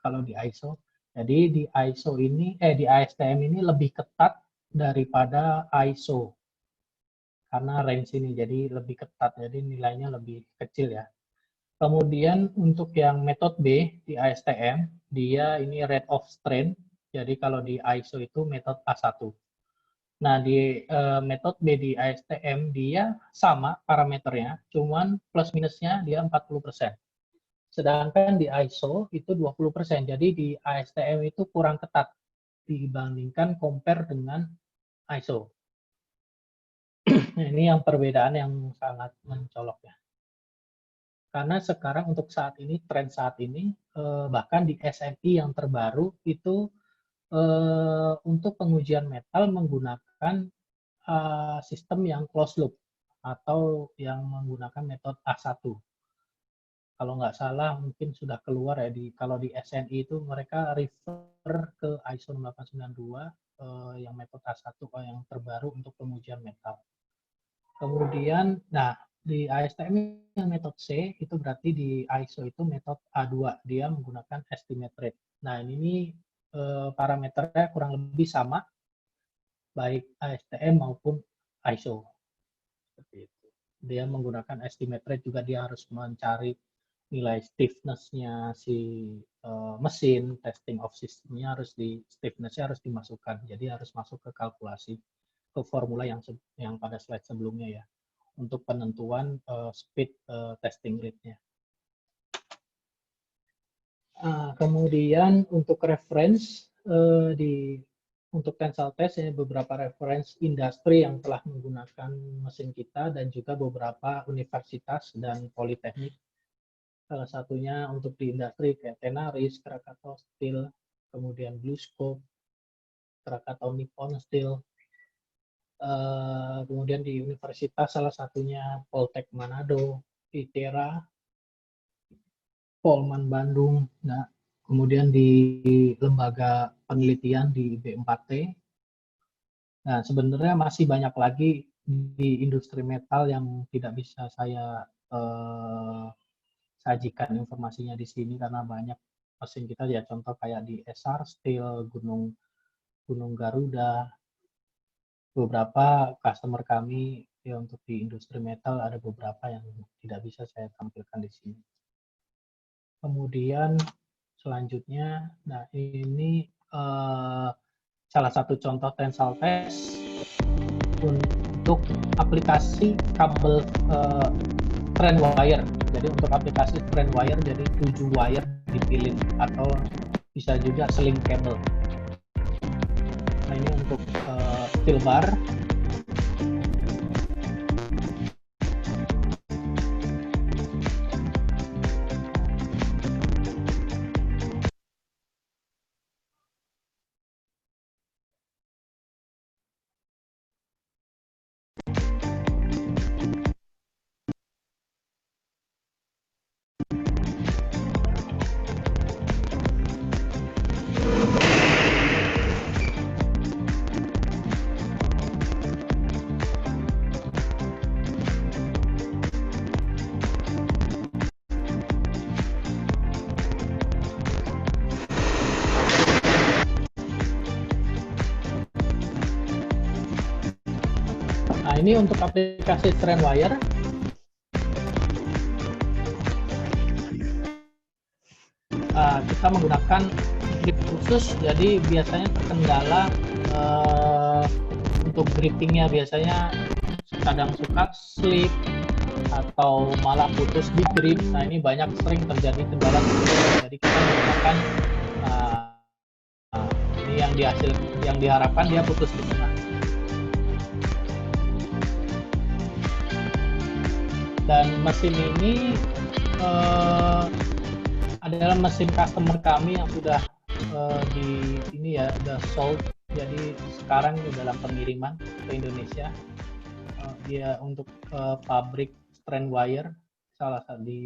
kalau di ISO. Jadi di ISO ini di ASTM ini lebih ketat daripada ISO. Karena range ini jadi lebih ketat, jadi nilainya lebih kecil ya. Kemudian untuk yang metode B di ASTM, dia ini rate of strain. Jadi kalau di ISO itu metode A1. Nah, di metode B di ASTM dia sama parameternya, cuman plus minusnya dia 40%. Sedangkan di ISO itu 20%. Jadi di ASTM itu kurang ketat dibandingkan compare dengan ISO. Nah, ini yang perbedaan yang sangat mencolok ya. Karena sekarang untuk saat ini, tren saat ini, bahkan di SNI yang terbaru itu untuk pengujian metal menggunakan sistem yang closed loop atau yang menggunakan metode A1. Kalau nggak salah mungkin sudah keluar ya kalau di SNI itu mereka refer ke ISO 6892 yang metode A1 yang terbaru untuk pengujian metal. Kemudian, nah di ASTM yang metode C itu berarti di ISO itu metode A2, dia menggunakan estimate rate. Nah ini parameternya kurang lebih sama, baik ASTM maupun ISO. Seperti itu. Dia menggunakan estimate rate juga, dia harus mencari nilai stiffness-nya si mesin, testing of system-nya stiffness-nya harus dimasukkan. Jadi harus masuk ke kalkulasi, ke formula yang pada slide sebelumnya ya, untuk penentuan speed testing rate-nya. Kemudian untuk reference untuk tensile test ini beberapa reference industri yang telah menggunakan mesin kita dan juga beberapa universitas dan politeknik. Salah satunya untuk di industri kayak Tenaris, Krakatau Steel, kemudian BlueScope, Krakatau Nippon Steel. Kemudian di universitas salah satunya Poltek Manado, ITERA, Polman Bandung, nah, kemudian di lembaga penelitian di B4T. Nah, sebenarnya masih banyak lagi di industri metal yang tidak bisa saya sajikan informasinya di sini karena banyak mesin kita ya, contoh kayak di SR Steel, Gunung Garuda. Beberapa customer kami ya untuk di industri metal ada beberapa yang tidak bisa saya tampilkan di sini. Kemudian selanjutnya, nah ini salah satu contoh tensile test untuk aplikasi kabel trend wire. Jadi untuk aplikasi trend wire, jadi 7 wire dipilih atau bisa juga sling cable. Nah ini untuk steel bar. Nah, ini untuk aplikasi trend wire. Kita menggunakan grip khusus, jadi biasanya terkendala untuk grippingnya biasanya kadang suka slip atau malah putus di grip. Nah, ini banyak sering terjadi kendala seperti itu. Jadi kita menggunakan ini yang diharapkan dia putus di tengah. Dan mesin ini adalah mesin customer kami yang sudah udah sold. Jadi sekarang dalam pengiriman ke Indonesia. Dia untuk pabrik strand wire, salah satu di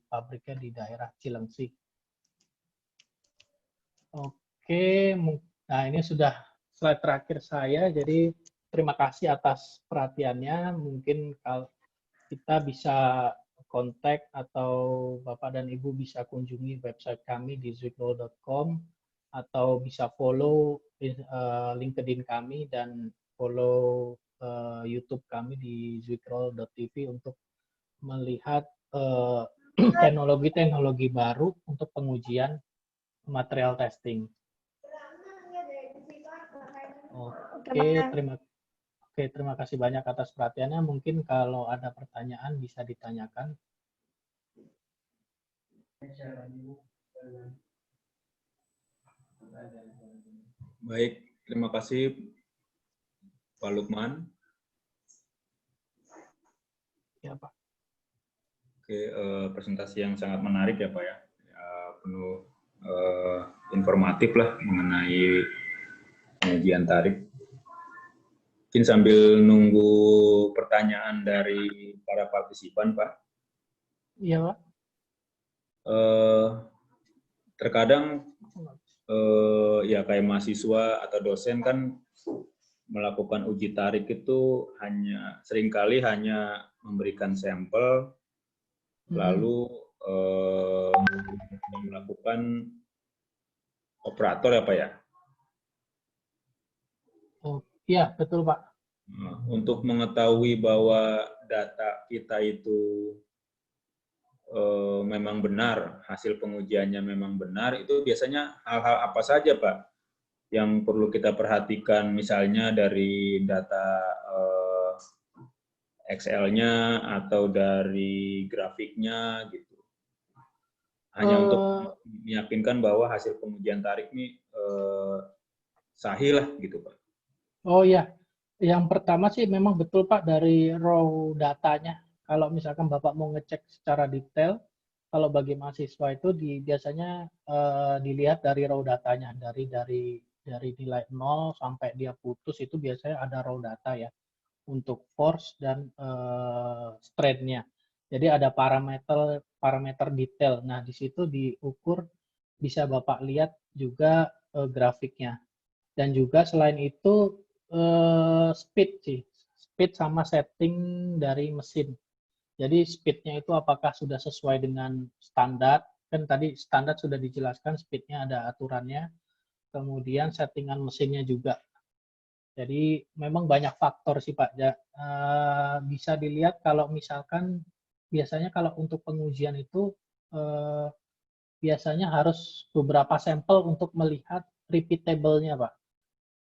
pabriknya di daerah Cilengsi. Oke, nah ini sudah slide terakhir saya. Jadi terima kasih atas perhatiannya. Mungkin kalau kita bisa kontak atau Bapak dan Ibu bisa kunjungi website kami di zwickroll.com atau bisa follow LinkedIn kami dan follow YouTube kami di zwickroll.tv untuk melihat teknologi-teknologi baru untuk pengujian material testing. Terima kasih banyak atas perhatiannya. Mungkin kalau ada pertanyaan bisa ditanyakan. Baik, terima kasih Pak Lukman. Ya, Pak. Oke, presentasi yang sangat menarik ya Pak ya. Penuh informatif lah mengenai pengujian tarik. Mungkin sambil nunggu pertanyaan dari para partisipan Pak. Iya, Pak. Terkadang ya kayak mahasiswa atau dosen kan melakukan uji tarik itu seringkali hanya memberikan sampel lalu melakukan operator ya Pak ya. Oh, iya, betul Pak. Untuk mengetahui bahwa data kita itu memang benar, hasil pengujiannya memang benar, itu biasanya hal-hal apa saja Pak yang perlu kita perhatikan, misalnya dari data Excel-nya atau dari grafiknya gitu. Hanya untuk meyakinkan bahwa hasil pengujian tarik ini sahih lah gitu Pak. Oh iya, yang pertama sih memang betul Pak dari raw datanya. Kalau misalkan Bapak mau ngecek secara detail, kalau bagi mahasiswa itu biasanya dilihat dari raw datanya, dari nilai 0 sampai dia putus itu biasanya ada raw data ya untuk force dan strain-nya. Jadi ada parameter detail. Nah, di situ diukur bisa Bapak lihat juga grafiknya. Dan juga selain itu speed sama setting dari mesin. Jadi speednya itu apakah sudah sesuai dengan standar? Kan tadi standar sudah dijelaskan, speednya ada aturannya. Kemudian settingan mesinnya juga. Jadi memang banyak faktor sih Pak. Bisa dilihat kalau misalkan biasanya kalau untuk pengujian itu biasanya harus beberapa sampel untuk melihat repeatable-nya Pak.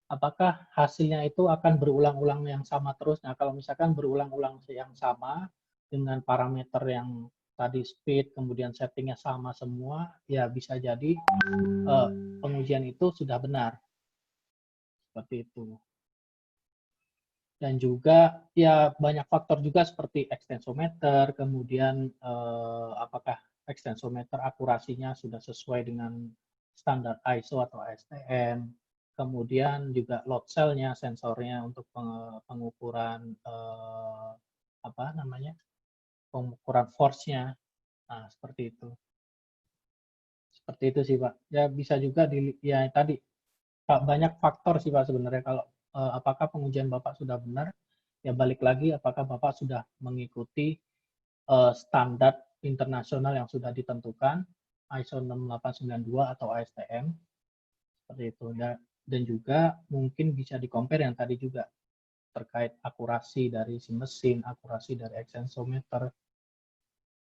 Apakah hasilnya itu akan berulang-ulang yang sama terus? Nah, kalau misalkan berulang-ulang yang sama dengan parameter yang tadi speed, kemudian settingnya sama semua, ya bisa jadi pengujian itu sudah benar. Seperti itu. Dan juga ya banyak faktor juga seperti extensometer, kemudian apakah extensometer akurasinya sudah sesuai dengan standar ISO atau ASTM, kemudian juga load cell-nya, sensornya untuk pengukuran pengukuran force-nya. Nah, seperti itu. Seperti itu sih, Pak. Ya bisa juga ya tadi Pak, banyak faktor sih Pak sebenarnya kalau apakah pengujian Bapak sudah benar, ya balik lagi apakah Bapak sudah mengikuti standar internasional yang sudah ditentukan, ISO 6892 atau ASTM, seperti itu. Dan juga mungkin bisa di-compare yang tadi juga, terkait akurasi dari si mesin, akurasi dari extensometer,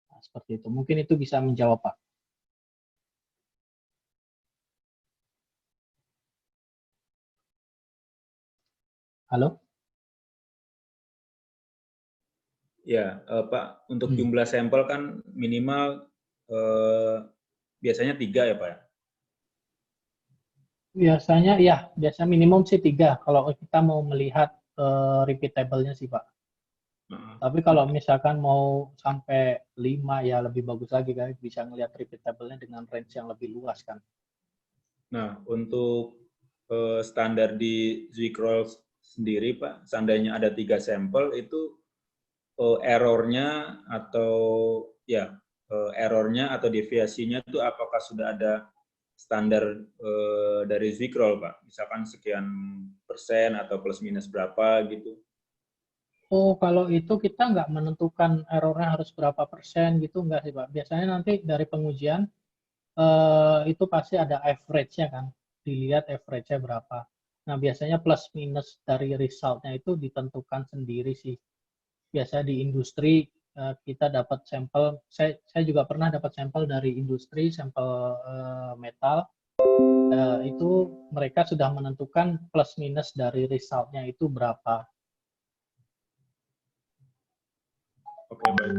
nah, seperti itu. Mungkin itu bisa menjawab Pak. Halo? Ya, Pak, untuk jumlah sampel kan minimal biasanya 3 ya, Pak ya? Biasanya ya, biasanya minimum sih 3 kalau kita mau melihat repeatable-nya sih Pak. Tapi kalau misalkan mau sampai 5 ya lebih bagus lagi kan, bisa ngelihat repeatable-nya dengan range yang lebih luas kan. Nah, untuk standar di Zwicroll sendiri, Pak, seandainya ada 3 sampel itu errornya atau ya errornya atau deviasinya itu apakah sudah ada standar dari Zwicroll, Pak? Misalkan sekian persen atau plus minus berapa gitu? Oh, kalau itu kita nggak menentukan errornya harus berapa persen gitu, nggak sih Pak. Biasanya nanti dari pengujian itu pasti ada average-nya kan, dilihat average-nya berapa. Nah, biasanya plus minus dari result-nya itu ditentukan sendiri sih. Biasa di industri kita dapat sampel, saya juga pernah dapat sampel dari industri, sampel metal, itu mereka sudah menentukan plus minus dari result-nya itu berapa. Oke, baik.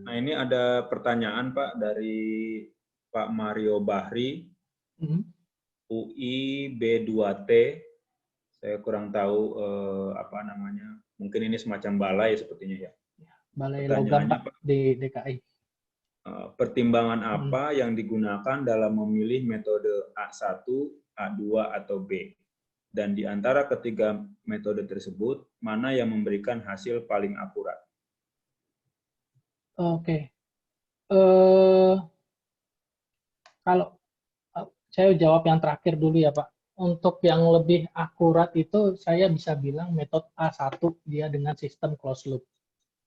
Nah, ini ada pertanyaan, Pak, dari Pak Mario Bahri, UI B2T. Saya kurang tahu apa namanya. Mungkin ini semacam balai sepertinya ya. Balai logam Pertanyaannya, Pak Pak, di DKI. pertimbangan apa yang digunakan dalam memilih metode A1, A2, atau B? Dan di antara ketiga metode tersebut, mana yang memberikan hasil paling akurat? Oke. Kalau saya jawab yang terakhir dulu ya Pak. Untuk yang lebih akurat itu saya bisa bilang metode A1 dia dengan sistem closed loop.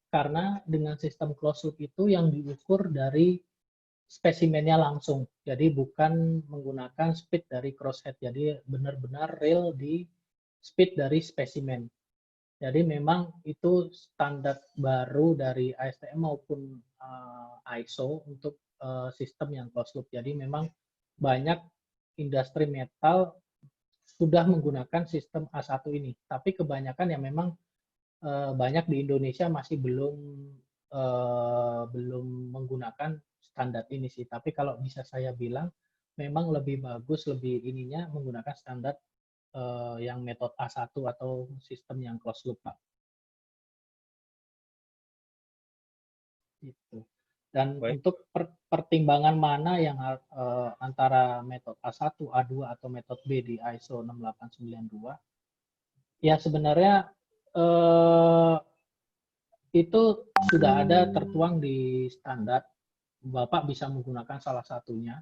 Karena dengan sistem closed loop itu yang diukur dari spesimennya langsung. Jadi bukan menggunakan speed dari crosshead. Jadi benar-benar real di speed dari spesimen. Jadi memang itu standar baru dari ASTM maupun ISO untuk sistem yang closed loop. Jadi memang banyak industri metal sudah menggunakan sistem A1 ini. Tapi kebanyakan yang memang banyak di Indonesia masih belum menggunakan standar ini sih. Tapi kalau bisa saya bilang memang lebih bagus lebih ininya menggunakan standar yang metode A1 atau sistem yang closed loop, Pak. Gitu. Dan Baik. untuk pertimbangan mana yang antara metode A1, A2 atau metode B di ISO 6892, ya sebenarnya itu sudah ada tertuang di standar. Bapak bisa menggunakan salah satunya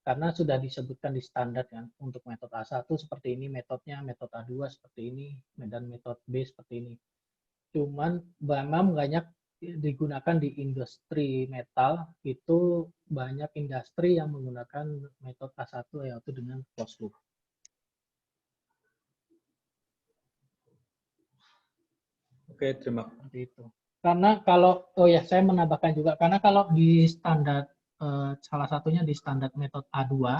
karena sudah disebutkan di standar kan untuk metode A1 seperti ini metodenya, metode A2 seperti ini, dan metode B seperti ini. Cuman memang banyak digunakan di industri metal, itu banyak industri yang menggunakan metode A1 yaitu dengan closed loop. Oke, terima kasih. Seperti itu. Karena kalau, oh ya saya menambahkan juga, karena kalau di standar, salah satunya di standar metode A2,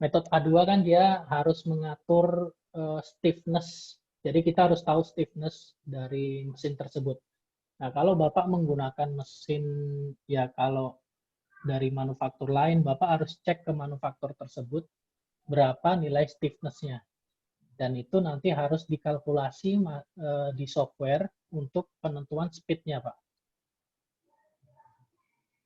metode A2 kan dia harus mengatur stiffness. Jadi kita harus tahu stiffness dari mesin tersebut. Nah, kalau Bapak menggunakan mesin, ya kalau dari manufaktur lain, Bapak harus cek ke manufaktur tersebut berapa nilai stiffness-nya. Dan itu nanti harus dikalkulasi di software untuk penentuan speed-nya, Pak.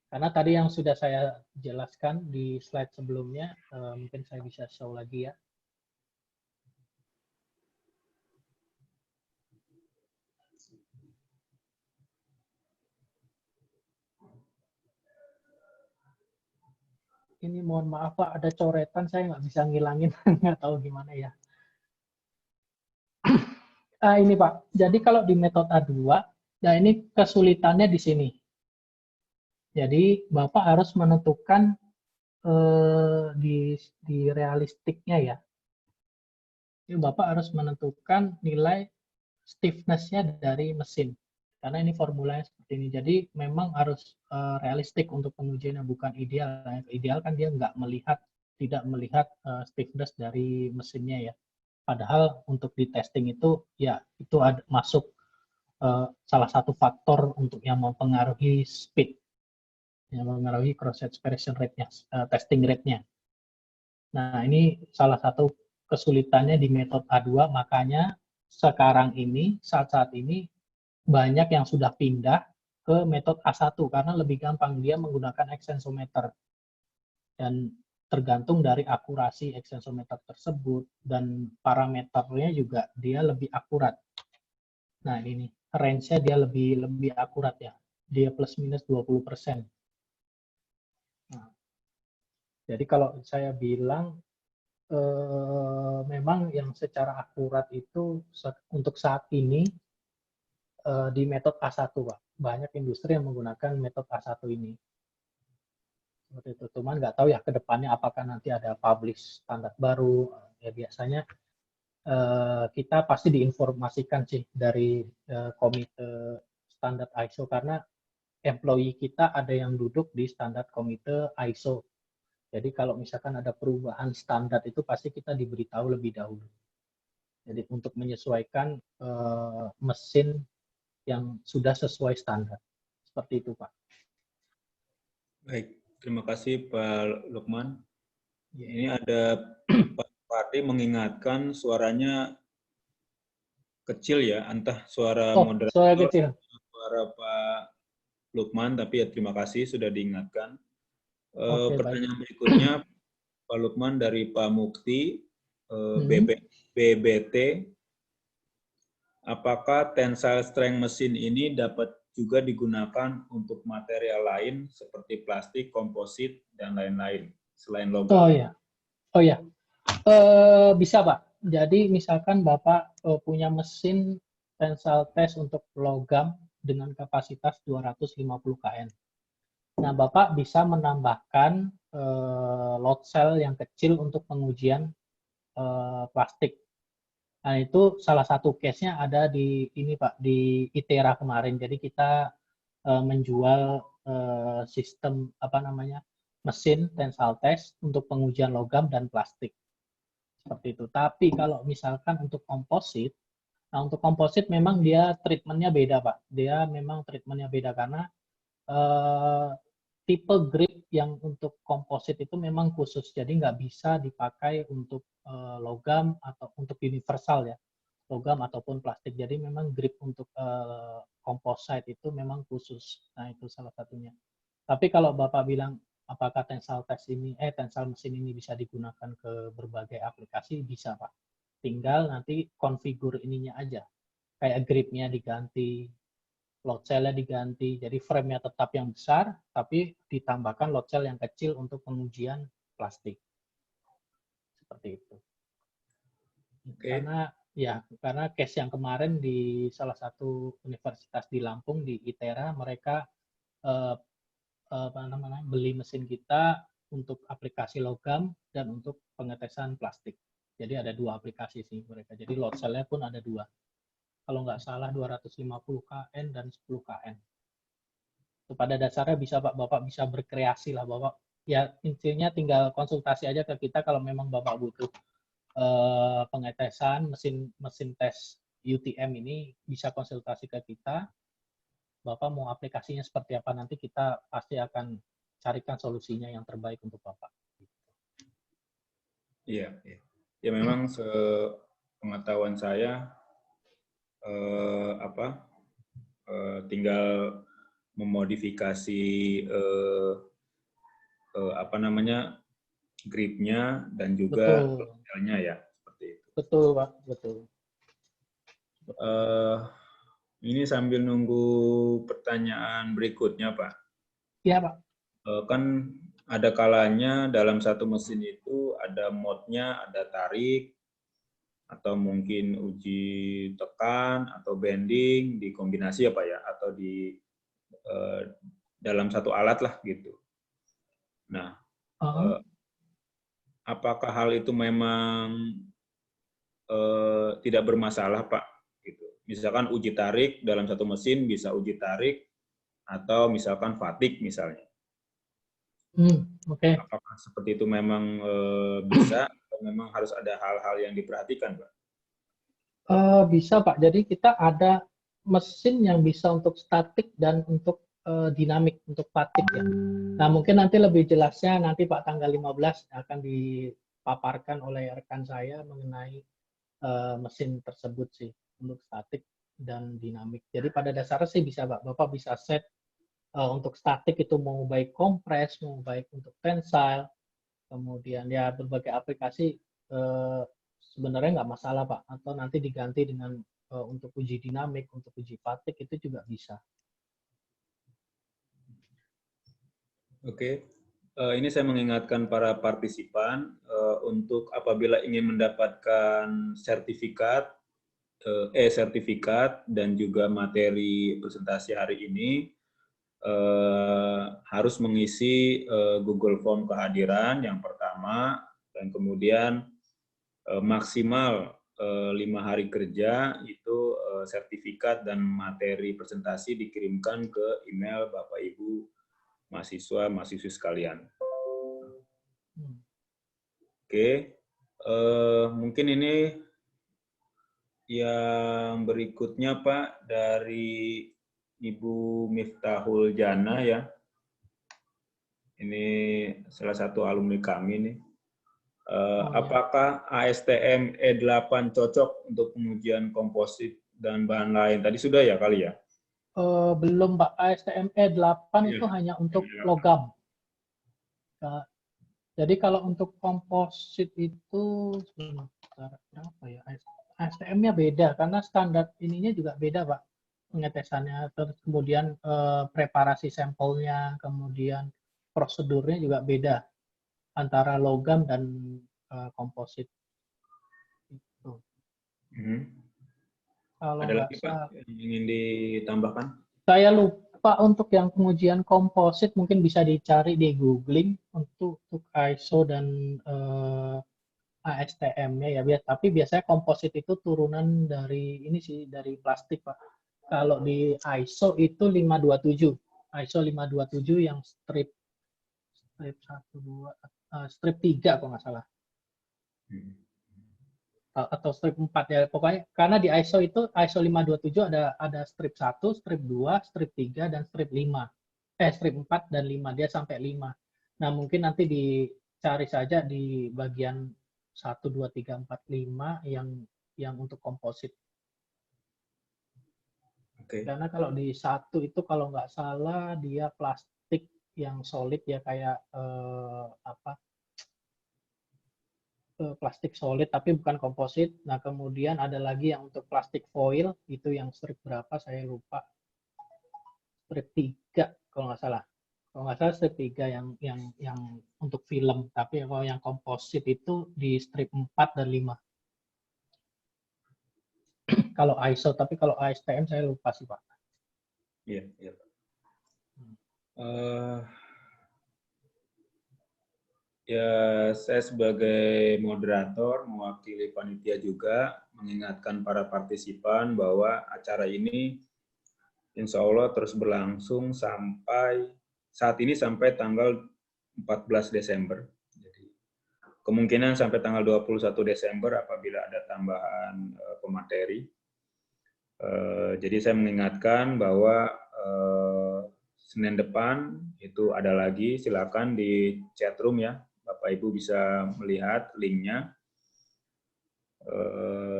Karena tadi yang sudah saya jelaskan di slide sebelumnya, mungkin saya bisa show lagi ya. Ini mohon maaf Pak, ada coretan saya nggak bisa ngilangin, nggak tahu gimana ya. Ini Pak, jadi kalau di metode A2, nah ini kesulitannya di sini. Jadi Bapak harus menentukan di realistiknya ya. Jadi Bapak harus menentukan nilai stiffness-nya dari mesin. Karena ini formulanya seperti ini. Jadi memang harus realistik untuk pengujiannya, bukan ideal. Ideal kan dia tidak melihat stiffness dari mesinnya ya. Padahal untuk di testing itu ya itu masuk salah satu faktor untuk yang mempengaruhi speed, yang mempengaruhi cross expression rate-nya, testing rate-nya. Nah, ini salah satu kesulitannya di metode A2, makanya sekarang ini, saat-saat ini, banyak yang sudah pindah ke metode A1, karena lebih gampang, dia menggunakan extensometer. Dan tergantung dari akurasi extensometer tersebut, dan parameternya juga dia lebih akurat. Nah, ini, range-nya dia lebih akurat ya, dia plus minus 20%. Nah, jadi kalau saya bilang, memang yang secara akurat itu untuk saat ini di metode A1, Pak. Banyak industri yang menggunakan metode A1 ini. Seperti itu. Cuman nggak tahu ya ke depannya apakah nanti ada publish standar baru. Ya biasanya kita pasti diinformasikan sih dari komite standar ISO, karena employee kita ada yang duduk di standar komite ISO. Jadi kalau misalkan ada perubahan standar itu pasti kita diberitahu lebih dahulu. Jadi untuk menyesuaikan mesin yang sudah sesuai standar. Seperti itu, Pak. Baik, terima kasih Pak Lukman. Ini ada Pak Fadli mengingatkan suaranya kecil ya, entah suara moderator, suara kecil. suara Pak Lukman, tapi ya terima kasih sudah diingatkan. Pertanyaan berikutnya Pak Lukman dari Pak Mukti, BBT. Apakah tensile strength mesin ini dapat juga digunakan untuk material lain seperti plastik, komposit, dan lain-lain selain logam? Oh ya, bisa Pak. Jadi misalkan Bapak punya mesin tensile test untuk logam dengan kapasitas 250 kN. Nah, Bapak bisa menambahkan load cell yang kecil untuk pengujian plastik. Nah, itu salah satu case-nya ada di ini Pak, di ITERA kemarin. Jadi kita menjual sistem mesin tensile test untuk pengujian logam dan plastik. Seperti itu. Tapi kalau misalkan untuk komposit, nah untuk komposit memang dia treatment-nya beda Pak. Dia memang treatment-nya beda karena tipe grip yang untuk komposit itu memang khusus, jadi nggak bisa dipakai untuk logam atau untuk universal ya, logam ataupun plastik. Jadi memang grip untuk komposit itu memang khusus. Nah itu salah satunya. Tapi kalau Bapak bilang apakah tensile mesin ini bisa digunakan ke berbagai aplikasi, bisa Pak. Tinggal nanti konfigur ininya aja, kayak gripnya diganti, load cell-nya diganti, jadi frame-nya tetap yang besar, tapi ditambahkan load cell yang kecil untuk pengujian plastik. Seperti itu. Okay. Karena case yang kemarin di salah satu universitas di Lampung, di ITERA, mereka beli mesin kita untuk aplikasi logam dan untuk pengetesan plastik. Jadi ada 2 aplikasi sih mereka. Jadi load cell-nya pun ada 2. Kalau nggak salah 250 kN dan 10 kN. Pada dasarnya bisa Bapak bisa berkreasi lah Bapak. Ya intinya tinggal konsultasi aja ke kita kalau memang Bapak butuh pengetesan mesin tes UTM ini, bisa konsultasi ke kita. Bapak mau aplikasinya seperti apa, nanti kita pasti akan carikan solusinya yang terbaik untuk Bapak. Iya, ya memang sepengetahuan saya tinggal memodifikasi gripnya dan juga load-nya ya, seperti itu. Betul Pak, betul. Ini sambil nunggu pertanyaan berikutnya Pak. Iya Pak. Kan ada kalanya dalam satu mesin itu ada mode-nya, ada tarik, atau mungkin uji tekan atau bending dikombinasi ya Pak ya, atau di dalam satu alat lah gitu. Nah, apakah hal itu memang tidak bermasalah Pak? Gitu. Misalkan uji tarik dalam satu mesin bisa uji tarik atau misalkan fatigue misalnya. Okay. Apakah seperti itu memang bisa atau memang harus ada hal-hal yang diperhatikan Pak? Bisa Pak. Jadi kita ada mesin yang bisa untuk statik dan untuk dinamik, untuk statik ya. Nah, mungkin nanti lebih jelasnya nanti Pak tanggal 15 akan dipaparkan oleh rekan saya mengenai mesin tersebut sih untuk statik dan dinamik. Jadi pada dasarnya sih bisa Bapak bisa set untuk statik itu mau baik kompres, mau baik untuk tensile, kemudian ya berbagai aplikasi sebenarnya nggak masalah Pak, atau nanti diganti dengan untuk uji dinamik, untuk uji statik itu juga bisa. Oke, ini saya mengingatkan para partisipan untuk apabila ingin mendapatkan sertifikat, sertifikat dan juga materi presentasi hari ini harus mengisi Google Form kehadiran yang pertama, dan kemudian maksimal 5 hari kerja itu sertifikat dan materi presentasi dikirimkan ke email Bapak Ibu mahasiswa-mahasiswi sekalian. Oke, mungkin ini yang berikutnya Pak dari Ibu Miftahul Jana ya. Ini salah satu alumni kami nih. Apakah ASTM E8 cocok untuk pengujian komposit dan bahan lain? Tadi sudah ya kali ya? Belum Pak, ASTM E8 itu hanya untuk logam. Jadi kalau untuk komposit itu berapa ya? ASTM-nya beda karena standar ininya juga beda Pak, pengetesannya. Terus kemudian preparasi sampelnya, kemudian prosedurnya juga beda antara logam dan komposit. Itu. Kalau Ada nggak lagi Pak yang ingin ditambahkan? Saya lupa untuk yang pengujian komposit, mungkin bisa dicari di googling untuk ISO dan ASTM-nya ya. Tapi biasanya komposit itu turunan dari ini sih, dari plastik Pak. Kalau di ISO itu 527. ISO 527 yang strip 1, 2, strip 3 kalau nggak salah. Atau strip 4 ya. Pokoknya karena di ISO itu ISO 527 ada strip 1, strip 2, strip 3 dan strip 5. Strip 4 dan 5, dia sampai 5. Nah, mungkin nanti dicari saja di bagian 1 2 3 4 5 yang untuk komposit. Okay. Karena kalau di 1 itu kalau nggak salah dia plastik yang solid ya, kayak plastik solid tapi bukan komposit. Nah, kemudian ada lagi yang untuk plastik foil, itu yang strip berapa saya lupa. Strip 3 kalau nggak salah. Kalau nggak salah strip 3 yang untuk film, tapi kalau yang komposit itu di strip 4 dan 5. Kalau ISO, tapi kalau ASTM saya lupa sih Pak. Iya, iya. Ya, saya sebagai moderator mewakili panitia juga mengingatkan para partisipan bahwa acara ini insya Allah terus berlangsung sampai saat ini sampai tanggal 14 Desember. Jadi, kemungkinan sampai tanggal 21 Desember apabila ada tambahan pemateri. Jadi saya mengingatkan bahwa Senin depan itu ada lagi, silakan di chat room ya. Bapak Ibu bisa melihat linknya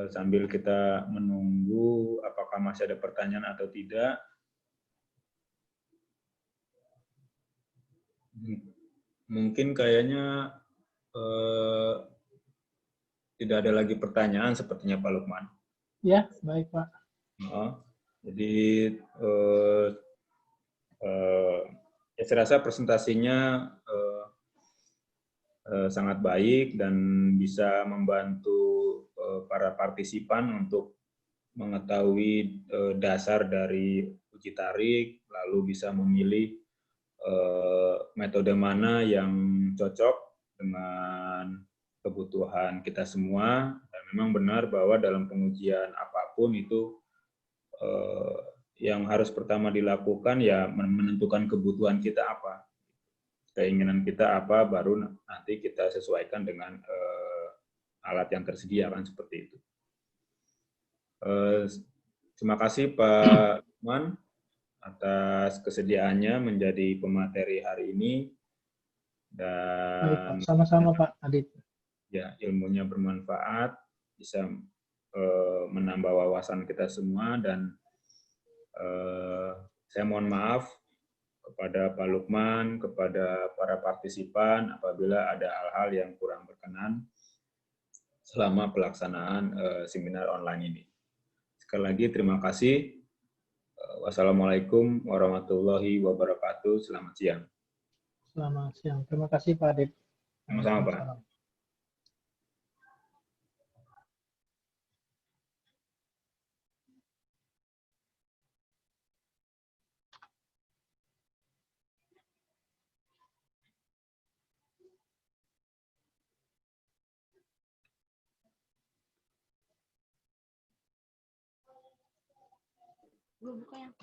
sambil kita menunggu apakah masih ada pertanyaan atau tidak. Mungkin kayaknya tidak ada lagi pertanyaan sepertinya Pak Lukman. Ya, baik Pak. Jadi ya saya rasa presentasinya sangat baik dan bisa membantu para partisipan untuk mengetahui dasar dari uji tarik, lalu bisa memilih metode mana yang cocok dengan kebutuhan kita semua. Dan memang benar bahwa dalam pengujian apapun itu yang harus pertama dilakukan ya menentukan kebutuhan kita apa. Keinginan kita apa, baru nanti kita sesuaikan dengan alat yang tersedia kan seperti itu. Terima kasih Pak Lukman atas kesediaannya menjadi pemateri hari ini Baik, Pak. dan Sama-sama, Pak Adit. ya ilmunya bermanfaat, bisa menambah wawasan kita semua dan saya mohon maaf kepada Pak Lukman, kepada para partisipan apabila ada hal-hal yang kurang berkenan selama pelaksanaan seminar online ini. Sekali lagi terima kasih. Wassalamualaikum warahmatullahi wabarakatuh. Selamat siang. Selamat siang. Terima kasih, Pak Adit. Sama-sama, Pak. Waalaikumsalam. Gue buka yang